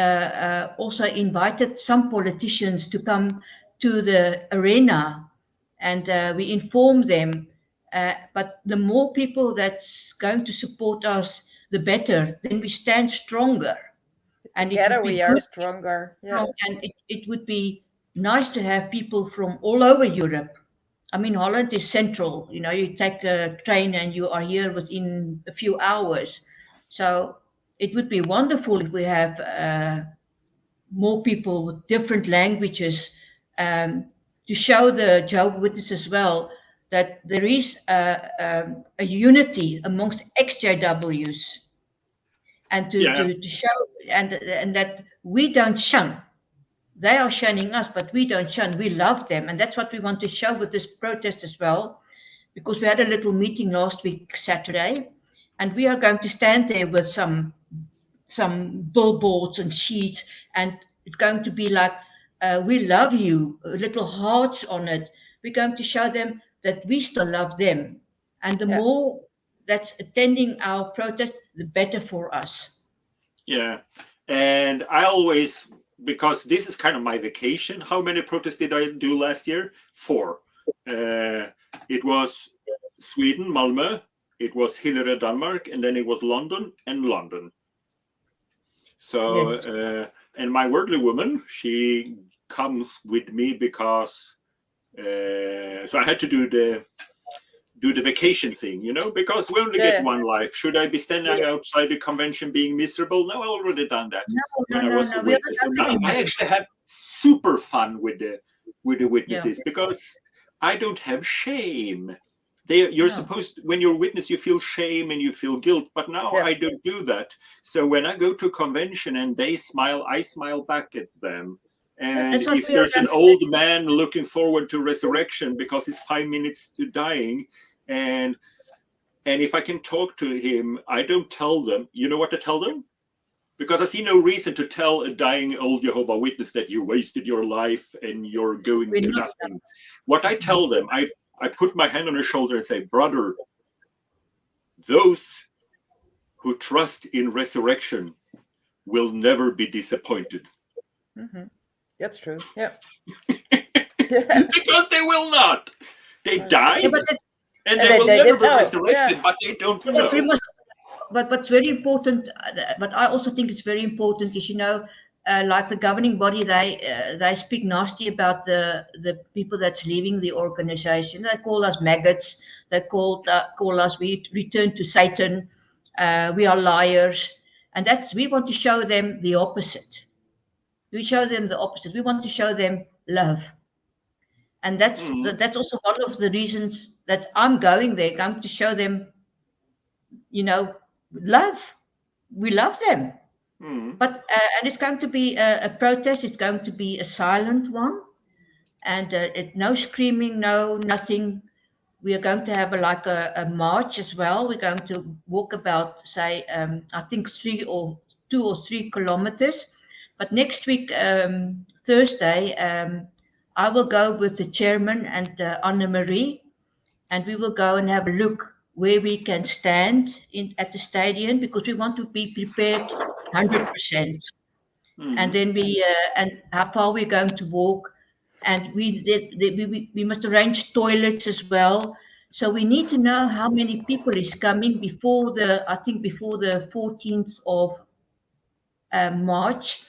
also invited some politicians to come to the arena, and we inform them. But the more people that's going to support us, the better. Then we stand stronger. And together we are stronger. Yeah. And it would be nice to have people from all over Europe. I mean, Holland is central. You know, you take a train and you are here within a few hours. So it would be wonderful if we have more people with different languages to show the Jehovah's Witnesses as well that there is a unity amongst ex-JWs, and to show and that we don't shun. They are shunning us, but we don't shun. We love them. And that's what we want to show with this protest as well, because we had a little meeting last week, Saturday, and we are going to stand there with some billboards and sheets, and it's going to be like, we love you, little hearts on it. We're going to show them that we still love them. And the more that's attending our protest, the better for us. Yeah. And I always because this is kind of my vacation. How many protests did I do last year? 4. It was Sweden, Malmö. It was Hillerød, Denmark, and then it was London and London. So, Yes. and my worldly woman, she comes with me because, so I had to do the vacation thing, you know, because we only get one life. Should I be standing outside the convention being miserable? No, I already done that. No. So now I actually have super fun with the witnesses, because I don't have shame. You're supposed, when you're a witness, you feel shame and you feel guilt, but now I don't do that. So when I go to a convention and they smile, I smile back at them. And if there's an old man looking forward to resurrection because he's 5 minutes to dying, and if I can talk to him, I don't tell them. You know what I tell them? Because I see no reason to tell a dying old Jehovah Witness that you wasted your life and you're going to nothing. What I tell them, I put my hand on her shoulder and say, brother, those who trust in resurrection will never be disappointed. Mm-hmm. That's true. Yeah. Because they will not. They die, and they will never be resurrected, but they don't know. But what's very important, but I also think it's very important is, you know, like the governing body, they speak nasty about the people that's leaving the organization. They call us maggots. They call us, we return to Satan. We are liars, and we want to show them the opposite. We show them the opposite. We want to show them love, and that's also one of the reasons that I'm going there. I'm to show them, you know, love. We love them. But and it's going to be a protest. It's going to be a silent one, and no screaming, nothing. We are going to have a march as well. We're going to walk about, say, I think 2 or 3 kilometers. But next week, Thursday, I will go with the chairman and Anne Marie, and we will go and have a look where we can stand at the stadium, because we want to be prepared 100%. And then and how far we're going to walk, and we must arrange toilets as well. So we need to know how many people is coming before the 14th of March,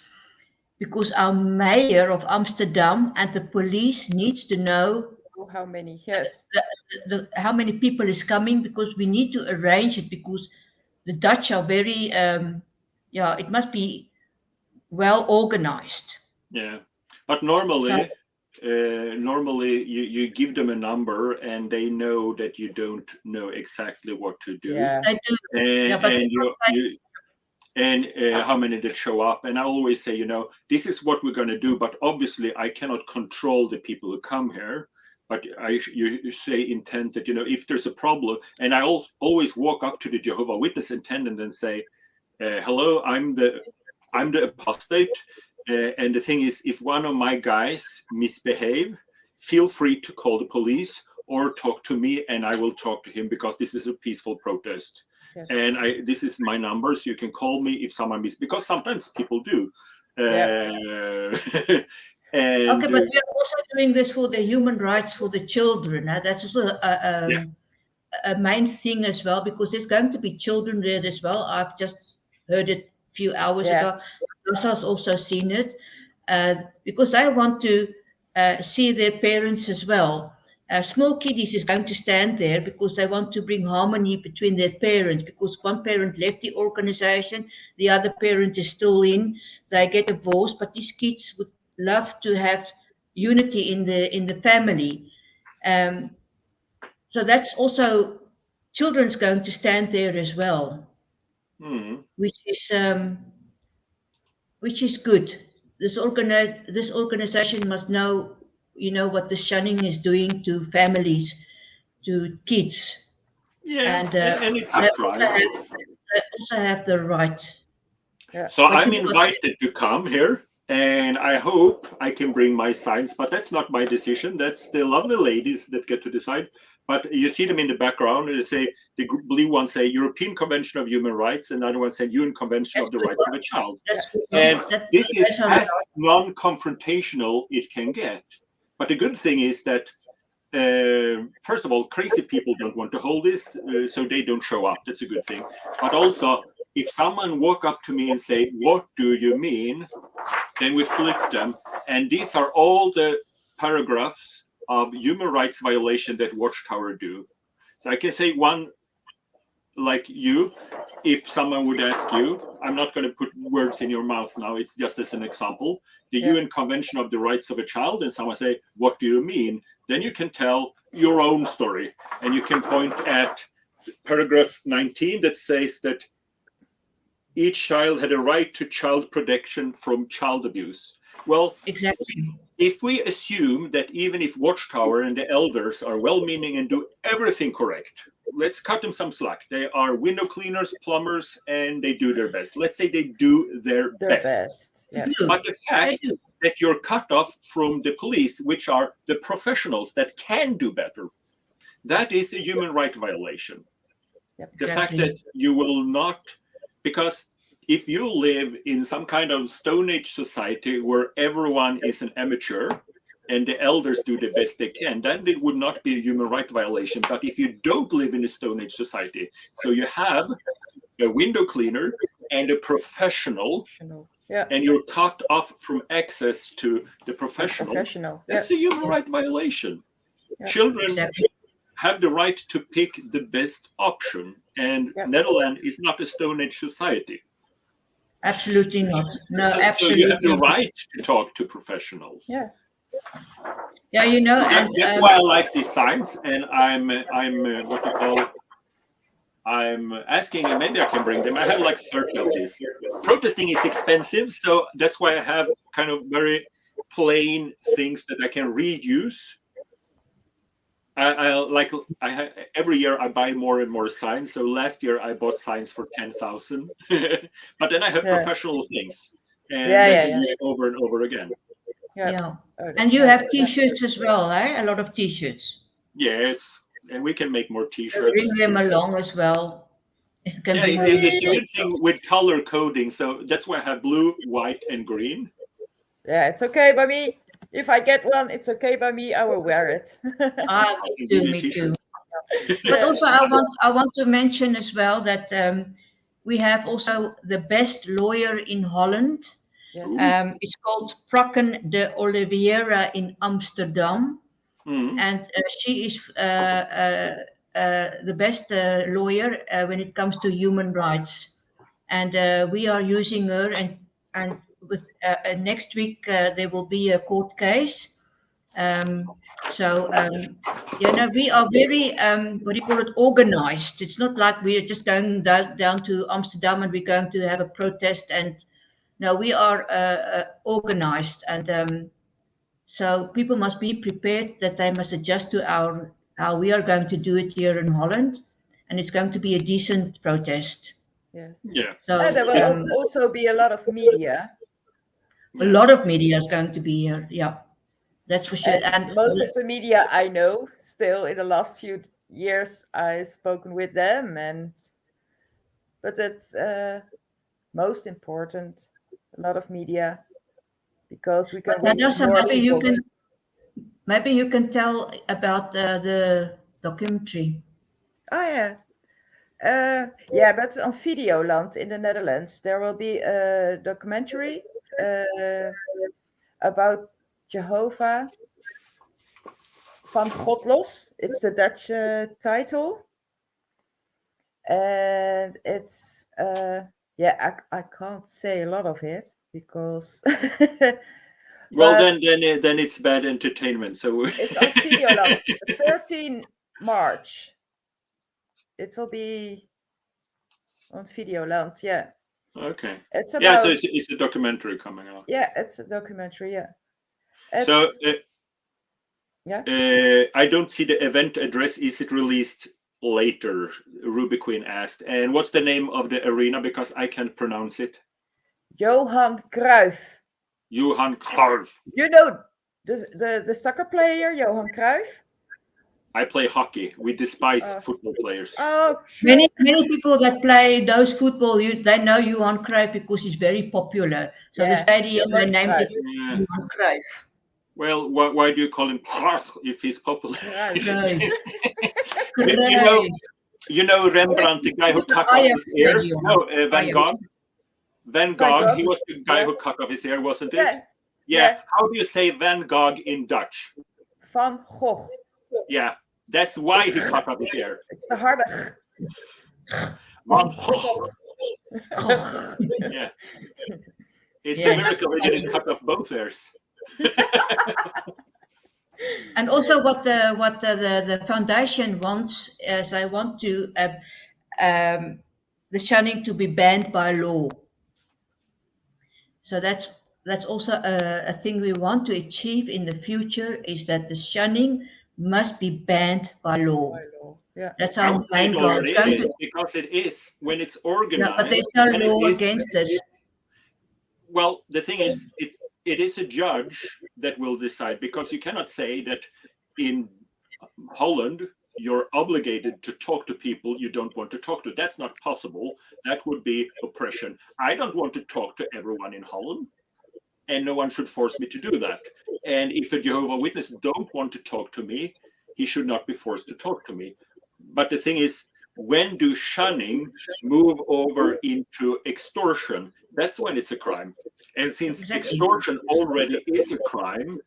because our mayor of Amsterdam and the police needs to know how many. Yes. How many people is coming, because we need to arrange it, because the Dutch are very it must be well organized. Yeah, but normally you give them a number and they know that you don't know exactly what to do. Yeah. I do. And how many that show up. And I always say, you know, this is what we're going to do, but obviously I cannot control the people who come here. But you say intent that, you know, if there's a problem, and I always walk up to the Jehovah Witness attendant and say, hello, I'm the apostate. And the thing is, if one of my guys misbehave, feel free to call the police or talk to me, and I will talk to him, because this is a peaceful protest. Yes. And this is my number, so you can call me if someone because sometimes people do. And, okay, but we are also doing this for the human rights for the children. That's also a main thing as well, because there's going to be children there as well. I've just heard it a few hours ago. Hassa's also seen it, because they want to see their parents as well. Small kiddies is going to stand there because they want to bring harmony between their parents, because one parent left the organization, the other parent is still in. They get divorced, but these kids would love to have unity in the family. So that's also, children's going to stand there as well, which is good. This organization must know, you know, what the Shunning is doing to families, to kids. Yeah, and it's a crime. They also have the right. Yeah. So I'm invited to come here, and I hope I can bring my signs, but that's not my decision. That's the lovely ladies that get to decide. But you see them in the background, and they say the blue ones say European Convention of Human Rights, and the other one say UN Convention of the Rights of a Child. And this is as non-confrontational it can get. But the good thing is that, first of all, crazy people don't want to hold this, so they don't show up. That's a good thing. But also, if someone walk up to me and say, "What do you mean?" then we flip them. And these are all the paragraphs of human rights violation that Watchtower do. So I can say one, like you, if someone would ask you, I'm not going to put words in your mouth now, it's just as an example, the UN Convention of the Rights of a Child, and someone say, "What do you mean?" Then you can tell your own story, and you can point at paragraph 19 that says that each child had a right to child protection from child abuse. Well, exactly. If we assume that even if Watchtower and the elders are well-meaning and do everything correct, let's cut them some slack. They are window cleaners, plumbers, and they do their best. Let's say they do their best. Yeah. But the fact that you're cut off from the police, which are the professionals that can do better, that is a human right violation. The fact that you will not, because if you live in some kind of Stone Age society where everyone is an amateur and the elders do the best they can, then it would not be a human right violation. But if you don't live in a Stone Age society, so you have a window cleaner and a professional, and you're cut off from access to the professional. That's a human right violation. Children have the right to pick the best option, and Netherlands is not a Stone Age society. Absolutely not. No, so you have the right to talk to professionals. Yeah, you know, and that's why I like these signs, and I'm what you call it. I'm asking, and maybe I can bring them. I have like 30 of these. Protesting is expensive, so that's why I have kind of very plain things that I can reuse. Every year I buy more and more signs. So last year I bought signs for 10,000, but then I have professional things, and I use over and over again. And you have T-shirts as well, eh? A lot of T-shirts. Yes, and we can make more T-shirts. Bring them along as well. It's a good thing with color coding. So that's why I have blue, white, and green. Yeah, it's okay by me. If I get one, it's okay by me. I will wear it. Me too. But also, I want to mention as well that we have also the best lawyer in Holland. Yes. It's called Prakken de Oliveira in Amsterdam, and she is the best lawyer when it comes to human rights. And we are using her, and with next week there will be a court case. We are very organized. It's not like we are just going down to Amsterdam and we're going to have a protest. And no, we are organized, and so people must be prepared that they must adjust to how we are going to do it here in Holland, and it's going to be a decent protest. So there will also be a lot of media. A lot of media is going to be here. Yeah, that's for sure. And most of the media I know, still in the last few years, I've spoken with them, but it's most important. A lot of media, because we can reach more people. Maybe you can tell about the documentary. Oh but on Videoland in the Netherlands there will be a documentary about Jehovah van God los. It's the Dutch title, and it's I can't say a lot of it because then it's bad entertainment. So it's on Videoland, 13 March. It will be on Videoland, Okay. It's about, so it's a documentary coming out. Yeah, it's a documentary, So I don't see the event address. Is it released later? Ruby Queen asked. And what's the name of the arena, because I can't pronounce it? Johan Cruijff. Johan Cruijff. You know the soccer player Johan Cruijff? I play hockey. We despise football players. Oh, sure. Many people that play those football, they know Johan Cruijff because he's very popular. So the stadium, they named it Johan Cruijff. Well, why do you call him Cruijff if he's popular? You know Rembrandt, the guy who cut off his ear? No, Van Gogh. Van Gogh, he was the guy who cut off his ear, wasn't it? Yeah. How do you say Van Gogh in Dutch? Van Gogh. Yeah, that's why he cut off his ear. It's the harde. Van Gogh. Yeah. It's a miracle he didn't cut off both ears. And also what the foundation wants is they want to the shunning to be banned by law. So that's also a thing we want to achieve in the future, is that the shunning must be banned by law. Yeah. That's our main goal. Because it is, when it's organized. No, but there's no law against it. Well, the thing is, it is a judge that will decide, because you cannot say that in Holland you're obligated to talk to people you don't want to talk to. That's not possible. That would be oppression. I don't want to talk to everyone in Holland, and no one should force me to do that. And if a Jehovah Witness don't want to talk to me, he should not be forced to talk to me. But the thing is, when do shunning move over into extortion? That's when it's a crime. And since extortion already is a crime,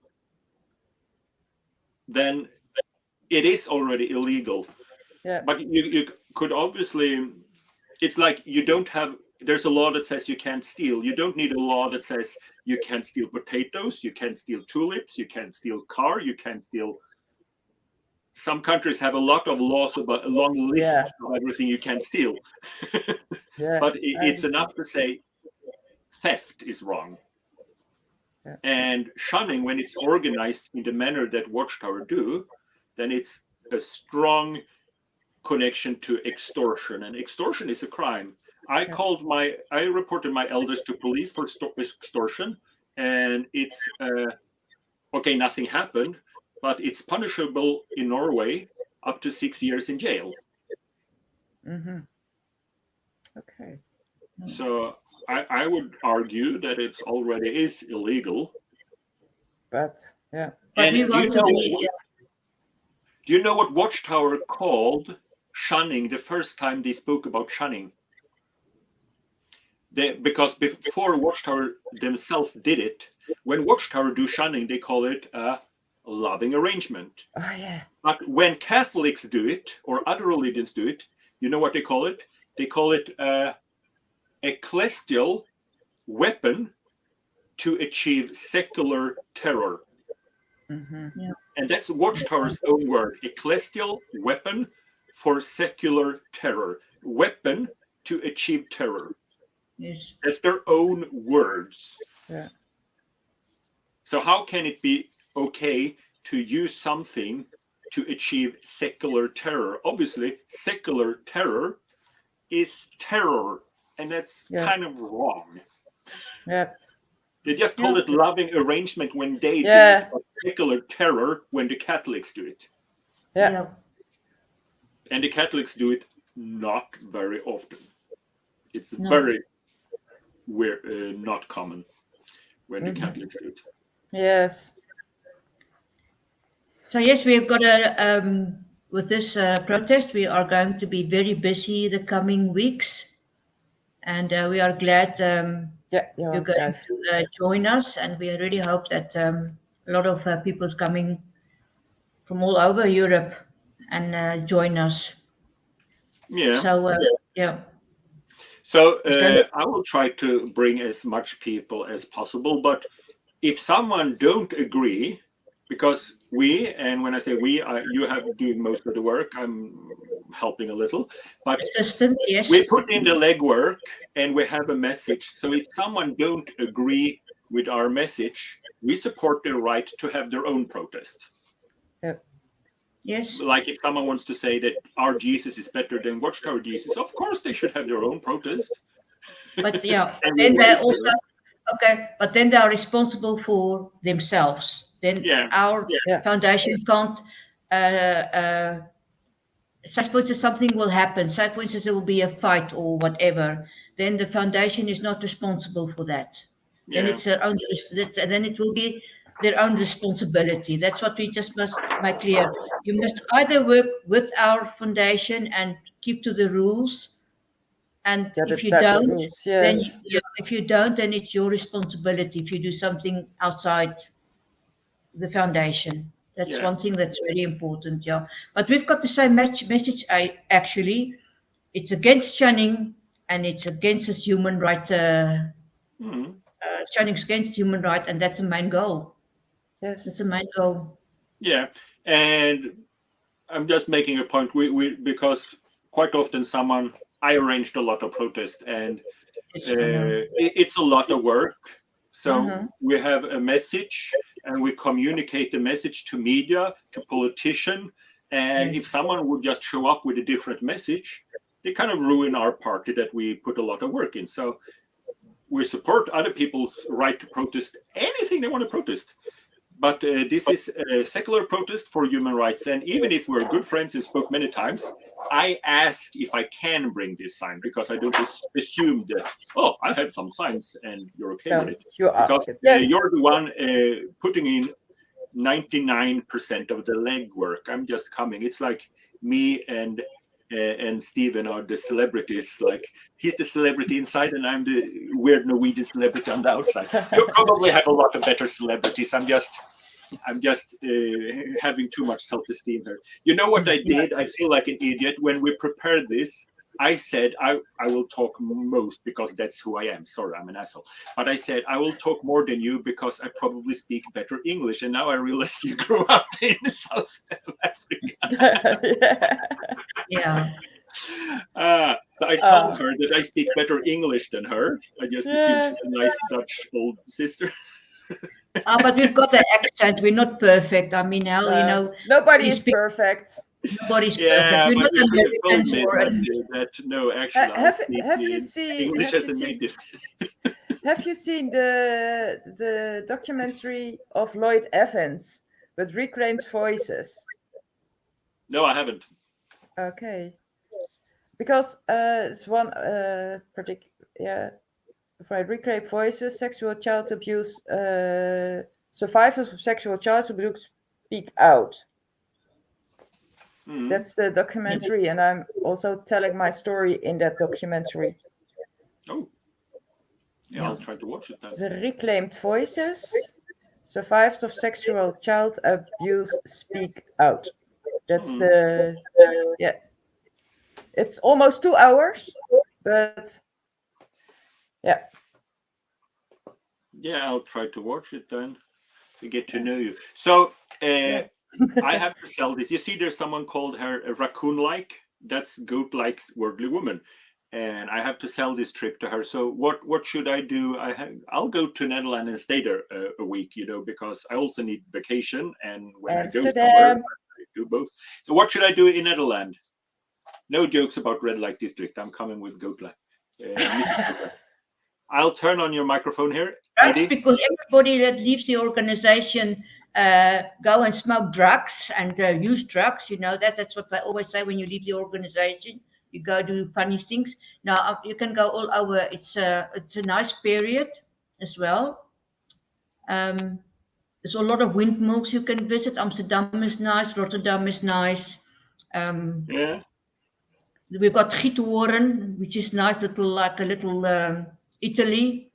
then it is already illegal. Yeah. But you could obviously, it's like you don't have, there's a law that says you can't steal. You don't need a law that says you can't steal potatoes, you can't steal tulips, you can't steal car, you can't steal. Some countries have a lot of laws about a long list of everything you can steal. But it's enough to say theft is wrong. Yeah. And shunning, when it's organized in the manner that Watchtower do, then it's a strong connection to extortion. And extortion is a crime. I reported my elders to police for extortion, and it's okay, nothing happened, but it's punishable in Norway up to 6 years in jail. Mm-hmm. Okay. So I would argue that it's already is illegal. But yeah. But we want to be. Do you know what Watchtower called shunning the first time they spoke about shunning? Because before Watchtower themselves did it, when Watchtower do shunning, they call it a loving arrangement. Oh yeah. But when Catholics do it, or other religions do it, you know what they call it? They call it ecclesial weapon to achieve secular terror. Mm-hmm. Yeah. And that's Watchtower's own word, ecclesial weapon for secular terror. Weapon to achieve terror. Yes. That's their own words. Yeah. So how can it be okay to use something to achieve secular terror? Obviously, secular terror is terror, and that's kind of wrong. Yeah. They just call it loving arrangement when they do it, but secular terror when the Catholics do it. Yeah. And the Catholics do it not very often. It's very weird, not common when the Catholics do it. Yes. So yes, we've got with this protest, we are going to be very busy the coming weeks, and we are glad you're going to join us, and we really hope that a lot of people's coming from all over Europe and join us. Yeah. So So I will try to bring as much people as possible, but if someone don't agree, because we, and when I say we, you have doing most of the work, I'm helping a little, but assistant, yes. We put in the legwork and we have a message. So if someone don't agree with our message, we support their right to have their own protest. Yep. Yes. Like if someone wants to say that our Jesus is better than Watchtower Jesus, of course they should have their own protest. But and then they also but then they are responsible for themselves. Then our foundation can't say for instance something will happen, say for instance there will be a fight or whatever, then the foundation is not responsible for that. Then it's their own, then it will be their own responsibility. That's what we just must make clear. You must either work with our foundation and keep to the rules, and if you don't, rules, then yes. if you don't, then it's your responsibility if you do something outside the foundation. That's one thing that's very important, yeah. But we've got the same message. Actually, it's against shunning, and it's against this human right. Shunning's against human right, and that's the main goal. Yes, it's the main goal. Yeah, and I'm just making a point. We because quite often I arranged a lot of protests, and it's a lot of work. So we have a message, and we communicate the message to media, to politician, and if someone would just show up with a different message, they kind of ruin our party that we put a lot of work in. So we support other people's right to protest anything they want to protest. But this is a secular protest for human rights. And even if we're good friends and spoke many times, I ask if I can bring this sign, because I don't assume that, oh, I have some signs and you're okay with it. Because you're the one putting in 99% of the legwork. I'm just coming. It's like me and Stephen are the celebrities. Like, he's the celebrity inside and I'm the weird Norwegian celebrity on the outside. You probably have a lot of better celebrities. I'm just having too much self-esteem here. You know what I did? I feel like an idiot. When we prepared this, I said I will talk most because that's who I am. Sorry, I'm an asshole. But I said I will talk more than you because I probably speak better English. And now I realize you grew up in South Africa. Yeah. So I told her that I speak better English than her. I just assume she's a nice Dutch old sister. But we've got the accent. We're not perfect. I mean, hell, you know, nobody is perfect. Nobody's perfect. We're not Americans that. No, actually, have you seen English as a native? Have you seen the documentary of Lloyd Evans with Reclaimed Voices? No, I haven't. Okay, because it's one particular, right, Reclaimed Voices, sexual child abuse, survivors of sexual child abuse speak out. That's the documentary, and I'm also telling my story in that documentary. Oh, yeah, I'll try to watch it then. The Reclaimed Voices, survivors of sexual child abuse speak out. That's it's almost 2 hours, but yeah. Yeah, I'll try to watch it then to get to know you. So I have to sell this. You see, there's someone called her a Raccoon-like. That's Goatlike's worldly woman, and I have to sell this trip to her. So what should I do? I'll go to Netherlands and stay there a week, you know, because I also need vacation, and when Amsterdam. I go somewhere, I do both. So what should I do in Netherlands? No jokes about red light district. I'm coming with Goatlike. I'll turn on your microphone here. That's because everybody that leaves the organization go and smoke drugs and use drugs. You know that's what they always say when you leave the organization. You go do funny things. Now you can go all over. It's a nice period as well. There's a lot of windmills you can visit. Amsterdam is nice. Rotterdam is nice. We've got Giethoorn, which is nice, like a little Italy.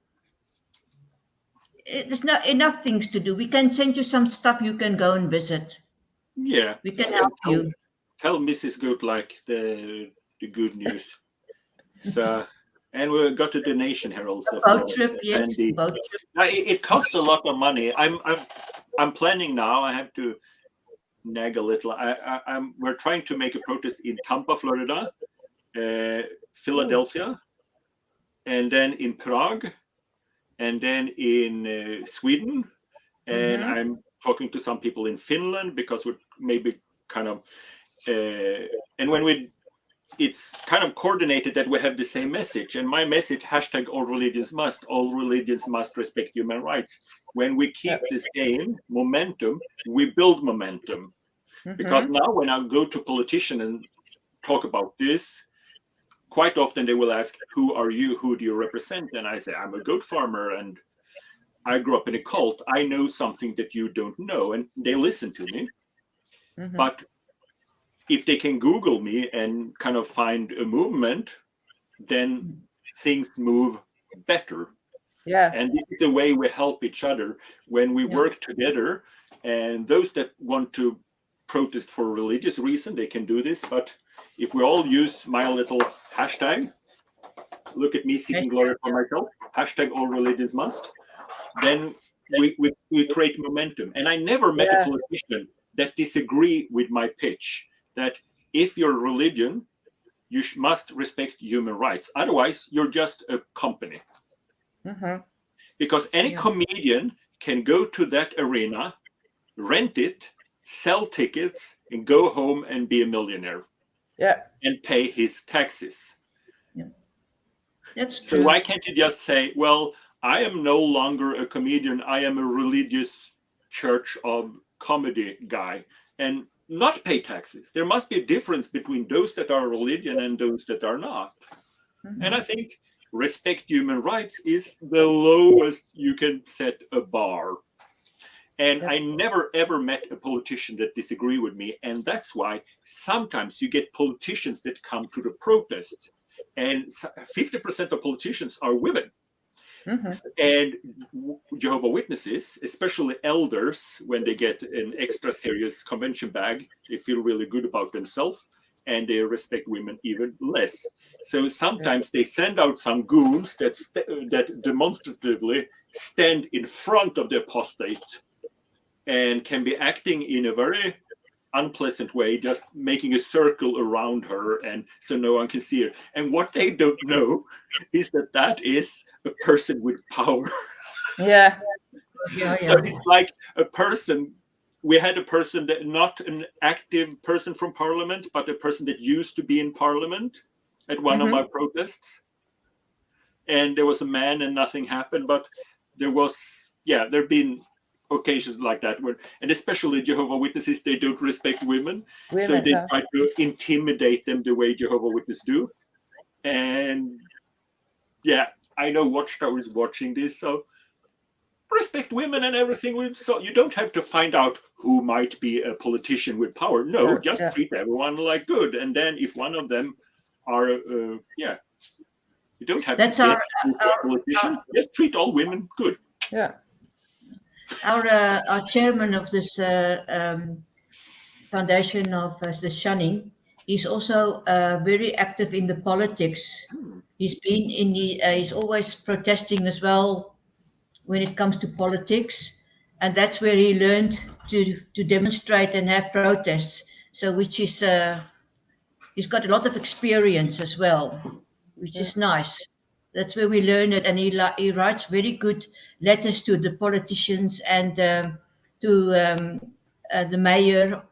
There's not enough things to do. We can send you some stuff you can go and visit. Yeah, we can help you. Tell Mrs. Goatlike the good news. So, and we got a donation here also. Boat trip, yes. Boat trip. Now, it costs a lot of money. I'm planning now. I have to nag a little. We're trying to make a protest in Tampa, Florida, Philadelphia, and then in Prague, and then in Sweden, and I'm talking to some people in Finland because we're maybe kind of, and when it's kind of coordinated that we have the same message. And my message, hashtag all religions must respect human rights. When we keep the same momentum, we build momentum. Because now when I go to politician and talk about this, quite often they will ask, who are you? Who do you represent? And I say, I'm a goat farmer and I grew up in a cult. I know something that you don't know. And they listen to me. But if they can Google me and kind of find a movement, then things move better. Yeah. And this is the way we help each other when we work together. And those that want to protest for religious reason, they can do this. But if we all use my little hashtag, look at me seeking glory for myself, hashtag all religions must, then we create momentum. And I never met a politician that disagree with my pitch, that if you're a religion, you must respect human rights. Otherwise, you're just a company. Because any comedian can go to that arena, rent it, sell tickets, and go home and be a millionaire. And pay his taxes. That's true. So why can't you just say, well, I am no longer a comedian, I am a religious church of comedy guy, and not pay taxes? There must be a difference between those that are religion and those that are not. And I think respect human rights is the lowest you can set a bar. And I never ever met a politician that disagree with me. And that's why sometimes you get politicians that come to the protest, and 50% of politicians are women. And Jehovah Witnesses, especially elders, when they get an extra serious convention bag, they feel really good about themselves and they respect women even less. So sometimes they send out some goons that demonstratively stand in front of the apostate and can be acting in a very unpleasant way, just making a circle around her, and so no one can see her. And what they don't know is that is a person with power. So it's like a person. We had a person that not an active person from parliament, but a person that used to be in parliament at one of my protests. And there was a man and nothing happened, but there've been occasions like that where, and especially Jehovah Witnesses, they don't respect women, so they try to intimidate them the way Jehovah Witnesses do. And I know Watchtower is watching this, so respect women and everything. So you don't have to find out who might be a politician with power. No, just treat everyone like good. And then if one of them are you don't have to get a politician. Just treat all women good. Our chairman of this foundation of the Shunning, he's also very active in the politics. He's been he's always protesting as well when it comes to politics, and that's where he learned to demonstrate and have protests. So which is he's got a lot of experience as well, which is nice. That's where we learn it, and he writes very good letters to the politicians and to the mayor.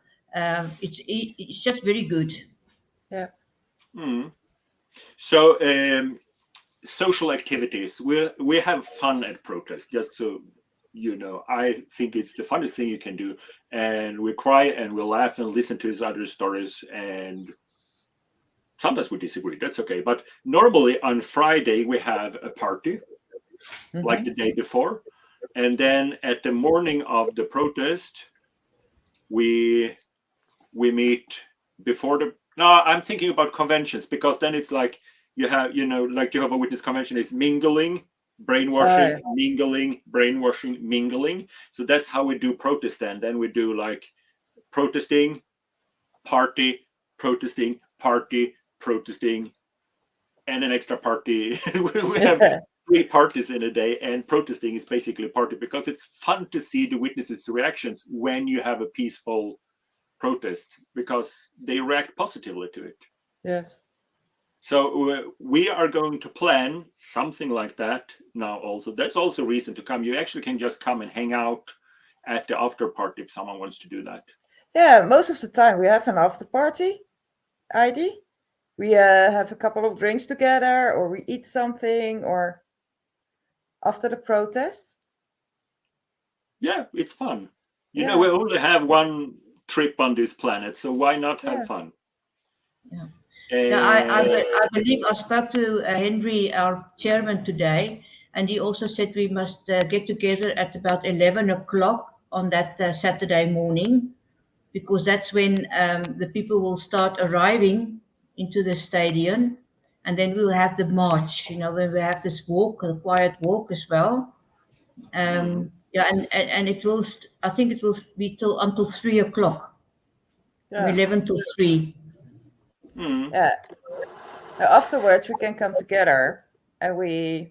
It's just very good. So social activities. We have fun at protest. Just so you know, I think it's the funnest thing you can do, and we cry and we laugh and listen to each other's stories, and sometimes we disagree. That's okay. But normally on Friday we have a party, like the day before, and then at the morning of the protest, we meet before the. No, I'm thinking about conventions, because then it's like you have, like Jehovah Witness convention is mingling, brainwashing, mingling, brainwashing, mingling. So that's how we do protest. Then we do like protesting, party, protesting, party, protesting, and an extra party. We have 3 parties in a day, and protesting is basically a party, because it's fun to see the witnesses' reactions when you have a peaceful protest, because they react positively to it. So we are going to plan something like that now also. That's also a reason to come. You actually can just come and hang out at the after party if someone wants to do that. Most of the time we have an after party, ID. We have a couple of drinks together, or we eat something, or after the protest. Yeah, it's fun. We only have one trip on this planet, so why not have Yeah. fun? Yeah. Yeah, I believe I spoke to Henry, our chairman, today, and he also said we must get together at about 11 o'clock on that Saturday morning, because that's when the people will start arriving into the stadium, and then we'll have the march, you know, when we have this walk, the quiet walk as well. Yeah, and it will, I think it will be until 3 o'clock, from Yeah. 11 till 3. Yeah. Now, afterwards, we can come together and we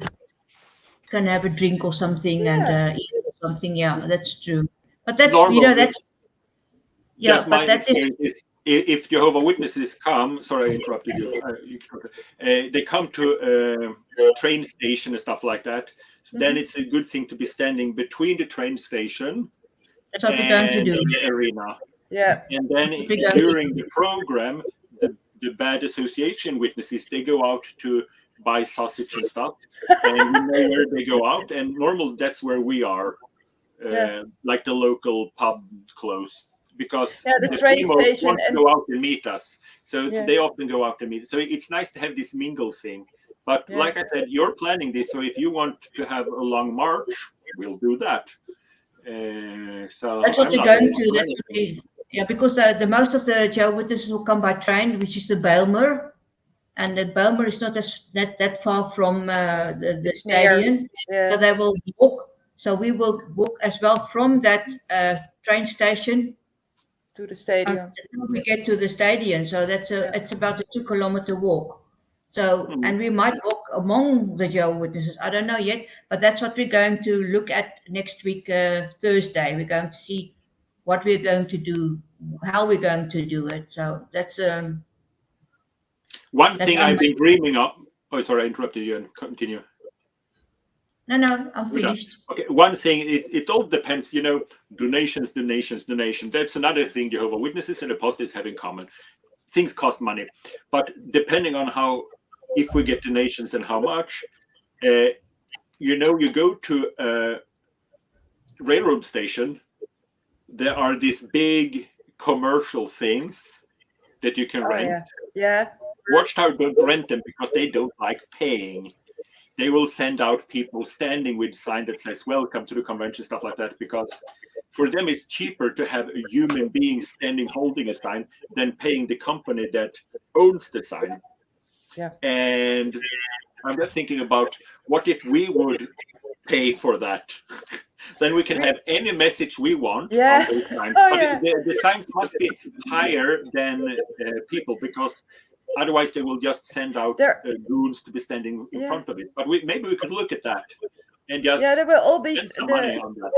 Can have a drink or something and Yeah. eat or something. Yeah, that's true. But that's, you know, Normally, that's, yeah, just my but that is, experience is if Jehovah Witnesses come, sorry I interrupted you, they come to a train station and stuff like that, then it's a good thing to be standing between the train station that's what we're going to and do. the arena. Yeah. And then during the program, the bad association witnesses, they go out to buy sausage and stuff, and we know where they go out. And normally that's where we are, like the local pub close, because the train people station want to and go out and meet us. So Yeah. they often go out and meet. So it's nice to have this mingle thing. But Yeah. like I said, you're planning this, so if you want to have a long march, we'll do that. So That's what I'm we're not going against to. That's anything. yeah, because the most of the Jehovah's Witnesses will come by train, which is the Bijlmer, and the Bijlmer is not that far from the It's near. stadium, so Yeah. they will walk. So we will walk as well from that train station To the stadium. until we get to the stadium. So that's it's about a 2-kilometer walk. So, and we might walk among the Jehovah's Witnesses. I don't know yet, but that's what we're going to look at next week, Thursday. We're going to see what we're going to do, how we're going to do it. So that's One that's thing I've been dreaming of. Oh, sorry, I interrupted you. And continue. No, I'm finished. Okay, one thing, it all depends, you know, donations. That's another thing Jehovah Witnesses and apostles have in common. Things cost money, but depending on how, if we get donations and how much, you know, you go to a railroad station, there are these big commercial things that you can rent. Yeah. Watchtower don't rent them because they don't like paying. They will send out people standing with sign that says "Welcome to the convention," stuff like that, because for them it's cheaper to have a human being standing holding a sign than paying the company that owns the sign. Yeah. And I'm just thinking about what if we would pay for that? Then we can have any message we want on those signs. But the signs must be higher than people, because otherwise they will just send out goons to be standing in front of it. But maybe we could look at that and just there will all be spend some money on that.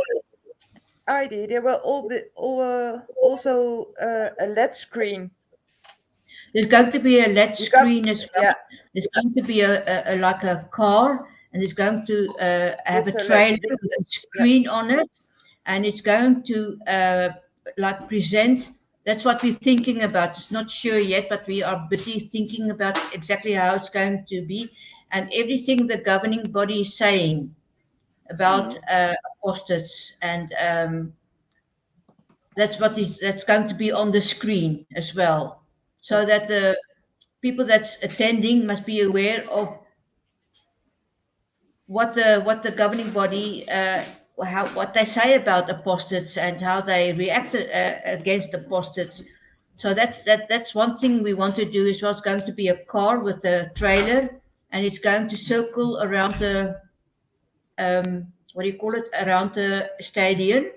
ID. There will all be also a Lett screen. There's going to be a Lett screen as well. Yeah. There's going to be a like a car, and it's going to have a trailer with a screen on it, and it's going to like present. That's what we're thinking about. It's not sure yet, but we are busy thinking about exactly how it's going to be, and everything the governing body is saying about apostates, and that's going to be on the screen as well, so that the people that's attending must be aware of what the governing body what they say about apostates and how they react against apostates. So that's one thing we want to do as well. It's going to be a car with a trailer, and it's going to circle around the what do you call it, around the stadium.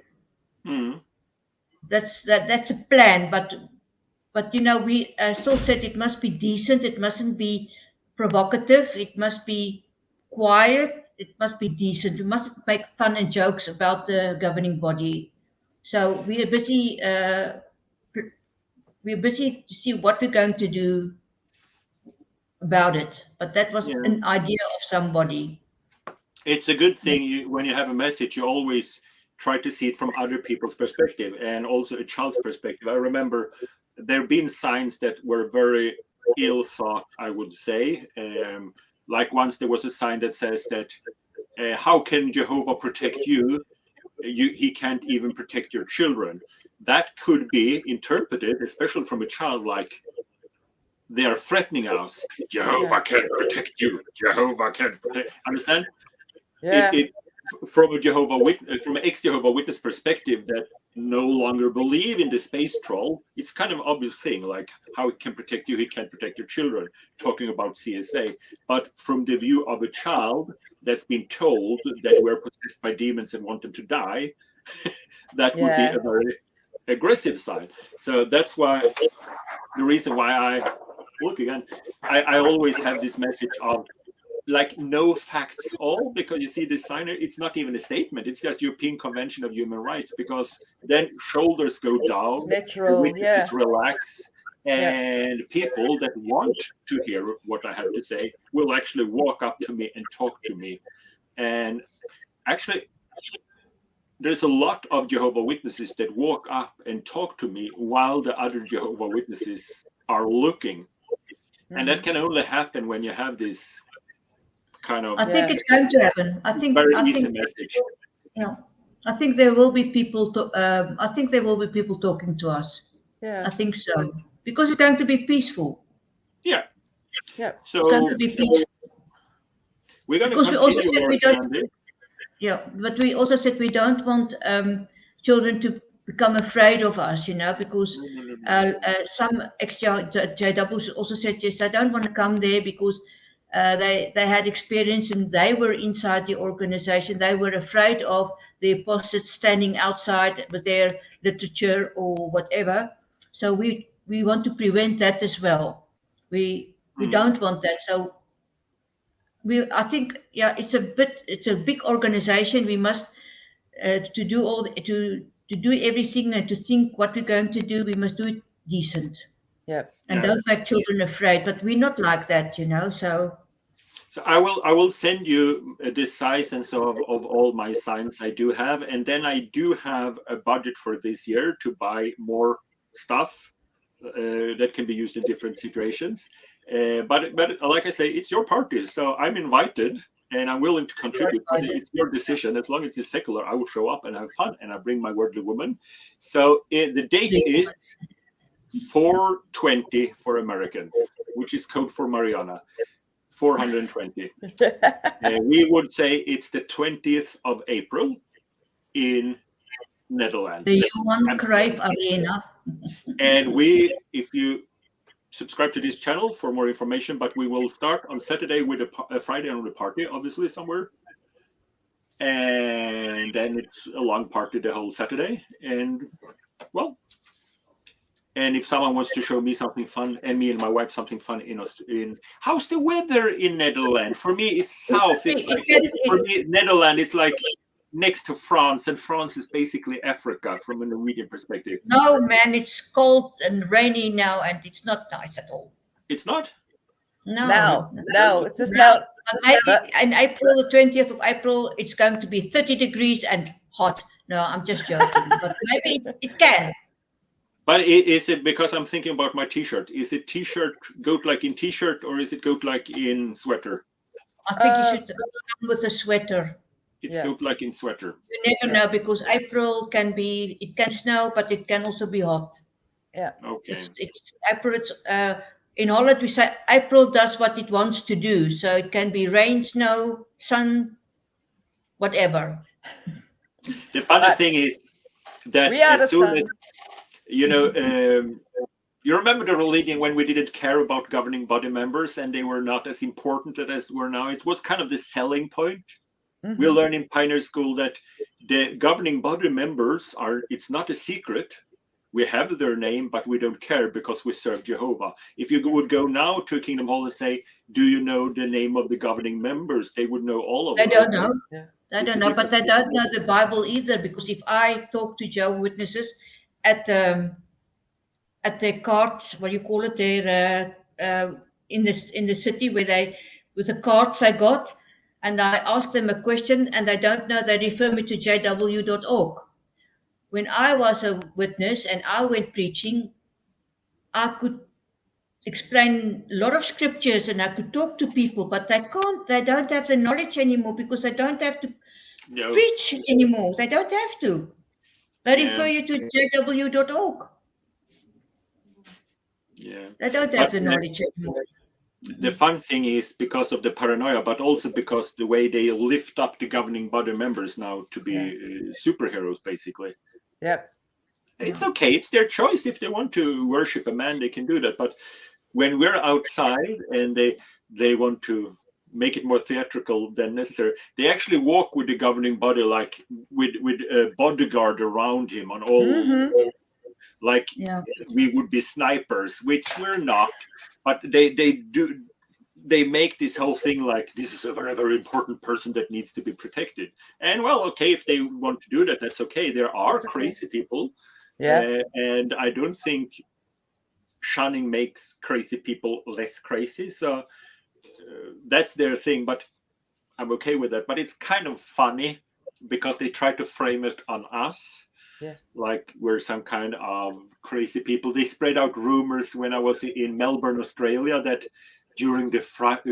That's a plan, but you know, we still said it must be decent, it mustn't be provocative, it must be quiet, it must be decent. We mustn't make fun and jokes about the governing body. So we are busy to see what we're going to do about it. But that was an idea of somebody. It's a good thing when you have a message, you always try to see it from other people's perspective, and also a child's perspective. I remember there have been signs that were very ill thought, I would say. Like once there was a sign that says that, how can Jehovah protect you he can't even protect your children. That could be interpreted, especially from a child, like they are threatening us. Jehovah can't protect you. Jehovah can't protect. Understand? Yeah. From an ex-Jehovah Witness perspective that no longer believe in the space troll, it's kind of an obvious thing, like how it can protect you, he can't protect your children, talking about CSA. But from the view of a child that's been told that we're possessed by demons and want them to die, that would be a very aggressive side. So that's why the reason why I always have this message of like no facts all, because you see the sign, it's not even a statement, it's just European Convention of Human Rights, because then shoulders go down, natural, the witnesses relax, and people that want to hear what I have to say will actually walk up to me and talk to me. And actually there's a lot of Jehovah Witnesses that walk up and talk to me while the other Jehovah Witnesses are looking. And that can only happen when you have this kind of, I think it's going to happen. I think easy message. Yeah, I think there will be people. I think there will be people talking to us. Yeah, I think so, because it's going to be peaceful. Yeah. So it's going to be peaceful. We're going because to we also continue said we working don't. Yeah, but we also said we don't want children to become afraid of us, because some ex-JWs also said, yes, I don't want to come there because they had experience and they were inside the organization. They were afraid of the apostates standing outside with their literature or whatever. So we want to prevent that as well. We don't want that. So I think, it's a big organization. We must to do everything and to think what we're going to do. We must do it decent. And don't make children afraid. But we're not like that, So I will send you the size and so of all my signs I do have, and then I do have a budget for this year to buy more stuff that can be used in different situations. But like I say, it's your party, so I'm invited and I'm willing to contribute. But it's your decision. As long as it's secular, I will show up and have fun, and I bring my worldly woman. So the date is 4/20 for Americans, which is code for Mariana. 420. We would say it's the 20th of April in Netherlands. The Johan Cruijff Arena. And if you subscribe to this channel for more information, but we will start on Saturday with a Friday on the party, obviously somewhere. And then it's a long party the whole Saturday. And well, and if someone wants to show me something fun, and me and my wife something fun in how's the weather in Netherlands? For me, it's south. It's like, for me, Netherlands, it's like next to France, and France is basically Africa from a Norwegian perspective. No, man, it's cold and rainy now, and it's not nice at all. It's not? No, it is now. Maybe in April, the 20th of April, it's going to be 30 degrees and hot. No, I'm just joking, but maybe it can. But is it because I'm thinking about my T-shirt? Is it T-shirt, Goatlike in T-shirt, or is it Goatlike in sweater? I think you should come with a sweater. It's Goatlike in sweater. You never know, because April it can snow, but it can also be hot. Yeah. Okay. It's April. It's in Holland we say April does what it wants to do. So it can be rain, snow, sun, whatever. The funny thing is that as soon as you remember the religion when we didn't care about governing body members and they were not as important as we're now. It was kind of the selling point. Mm-hmm. We learn in Pioneer School that the governing body members it's not a secret. We have their name, but we don't care because we serve Jehovah. If you would go now to Kingdom Hall and say, do you know the name of the governing members? They would know all of them. They don't know. Yeah. They don't know, but they don't know the Bible either, because if I talk to Jehovah Witnesses at their carts, what do you call it, there in the city with the carts I got, and I ask them a question and they don't know, they refer me to jw.org. When I was a witness and I went preaching, I could explain a lot of scriptures and I could talk to people, but they don't have the knowledge anymore because they don't have No. preach anymore. They don't have to. They refer you to jw.org. Yeah. They don't have the knowledge anymore. The fun thing is because of the paranoia, but also because the way they lift up the governing body members now to be superheroes, basically. Yep. It's okay. It's their choice. If they want to worship a man, they can do that. But when we're outside and they want to make it more theatrical than necessary, they actually walk with the governing body like with a bodyguard around him on all, like we would be snipers, which we're not. But they make this whole thing like this is a very, very important person that needs to be protected. And well, okay, if they want to do that, that's okay. There are crazy people. Yeah. And I don't think shunning makes crazy people less crazy. So that's their thing, but I'm okay with that. But it's kind of funny because they try to frame it on us. Yeah. Like we're some kind of crazy people. They spread out rumors when I was in Melbourne, Australia, that during the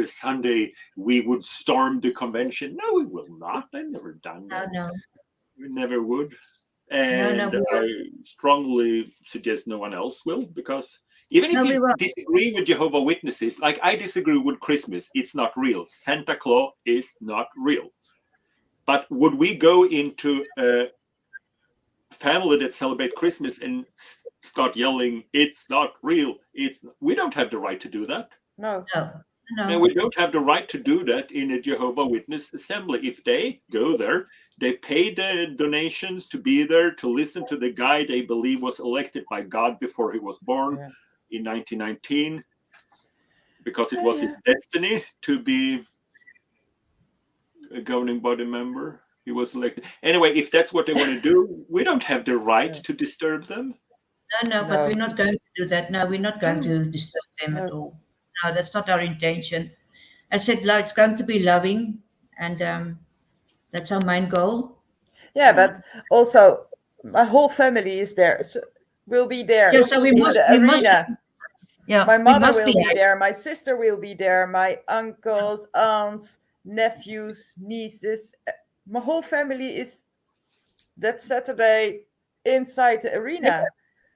Sunday we would storm the convention. No, we will not. I've never done that. No. We never would. And I strongly suggest no one else will, because even if you disagree with Jehovah Witnesses, like I disagree with Christmas, it's not real. Santa Claus is not real. But would we go into a family that celebrate Christmas and start yelling, it's not real? We don't have the right to do that. No. And we don't have the right to do that in a Jehovah Witness assembly. If they go there, they pay the donations to be there, to listen to the guy they believe was elected by God before he was born in 1919, because it was his destiny to be a governing body member. He was elected. Anyway, if that's what they want to do, we don't have the right to disturb them. No, but we're not going to do that. No, we're not going to disturb them at all. No, that's not our intention. I said it's going to be loving, and that's our main goal. Yeah, but also my whole family is there. So will be there. Yeah, so we must. My mother will be there. My sister will be there. My uncles, aunts, nephews, nieces. My whole family is that Saturday inside the arena.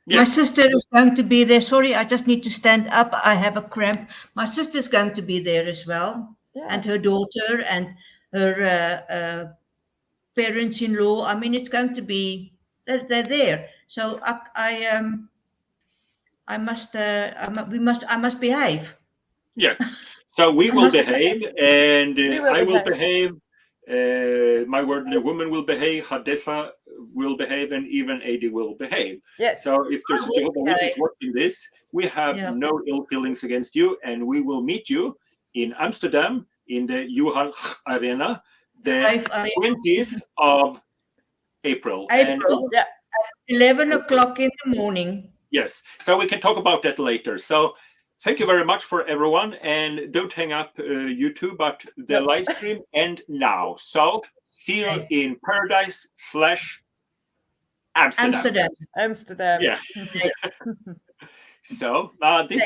Yes. My sister is going to be there. Sorry, I just need to stand up. I have a cramp. My sister's going to be there as well, and her daughter and her parents-in-law. I mean, it's going to be they're there. So I must behave. Yeah. So we will behave, and I will behave. My worldly woman will behave. Hadessa will behave, and even Adi will behave. Yes. So if there's a Jehovah Witness watching this, we have no ill feelings against you, and we will meet you in Amsterdam in the Johan Cruijff Arena, the 20th of April. And, 11 o'clock in the morning. Yes. So we can talk about that later. So thank you very much for everyone, and don't hang up YouTube, but the live stream end now. So see you in Paradise/Amsterdam. Amsterdam. Yeah. So this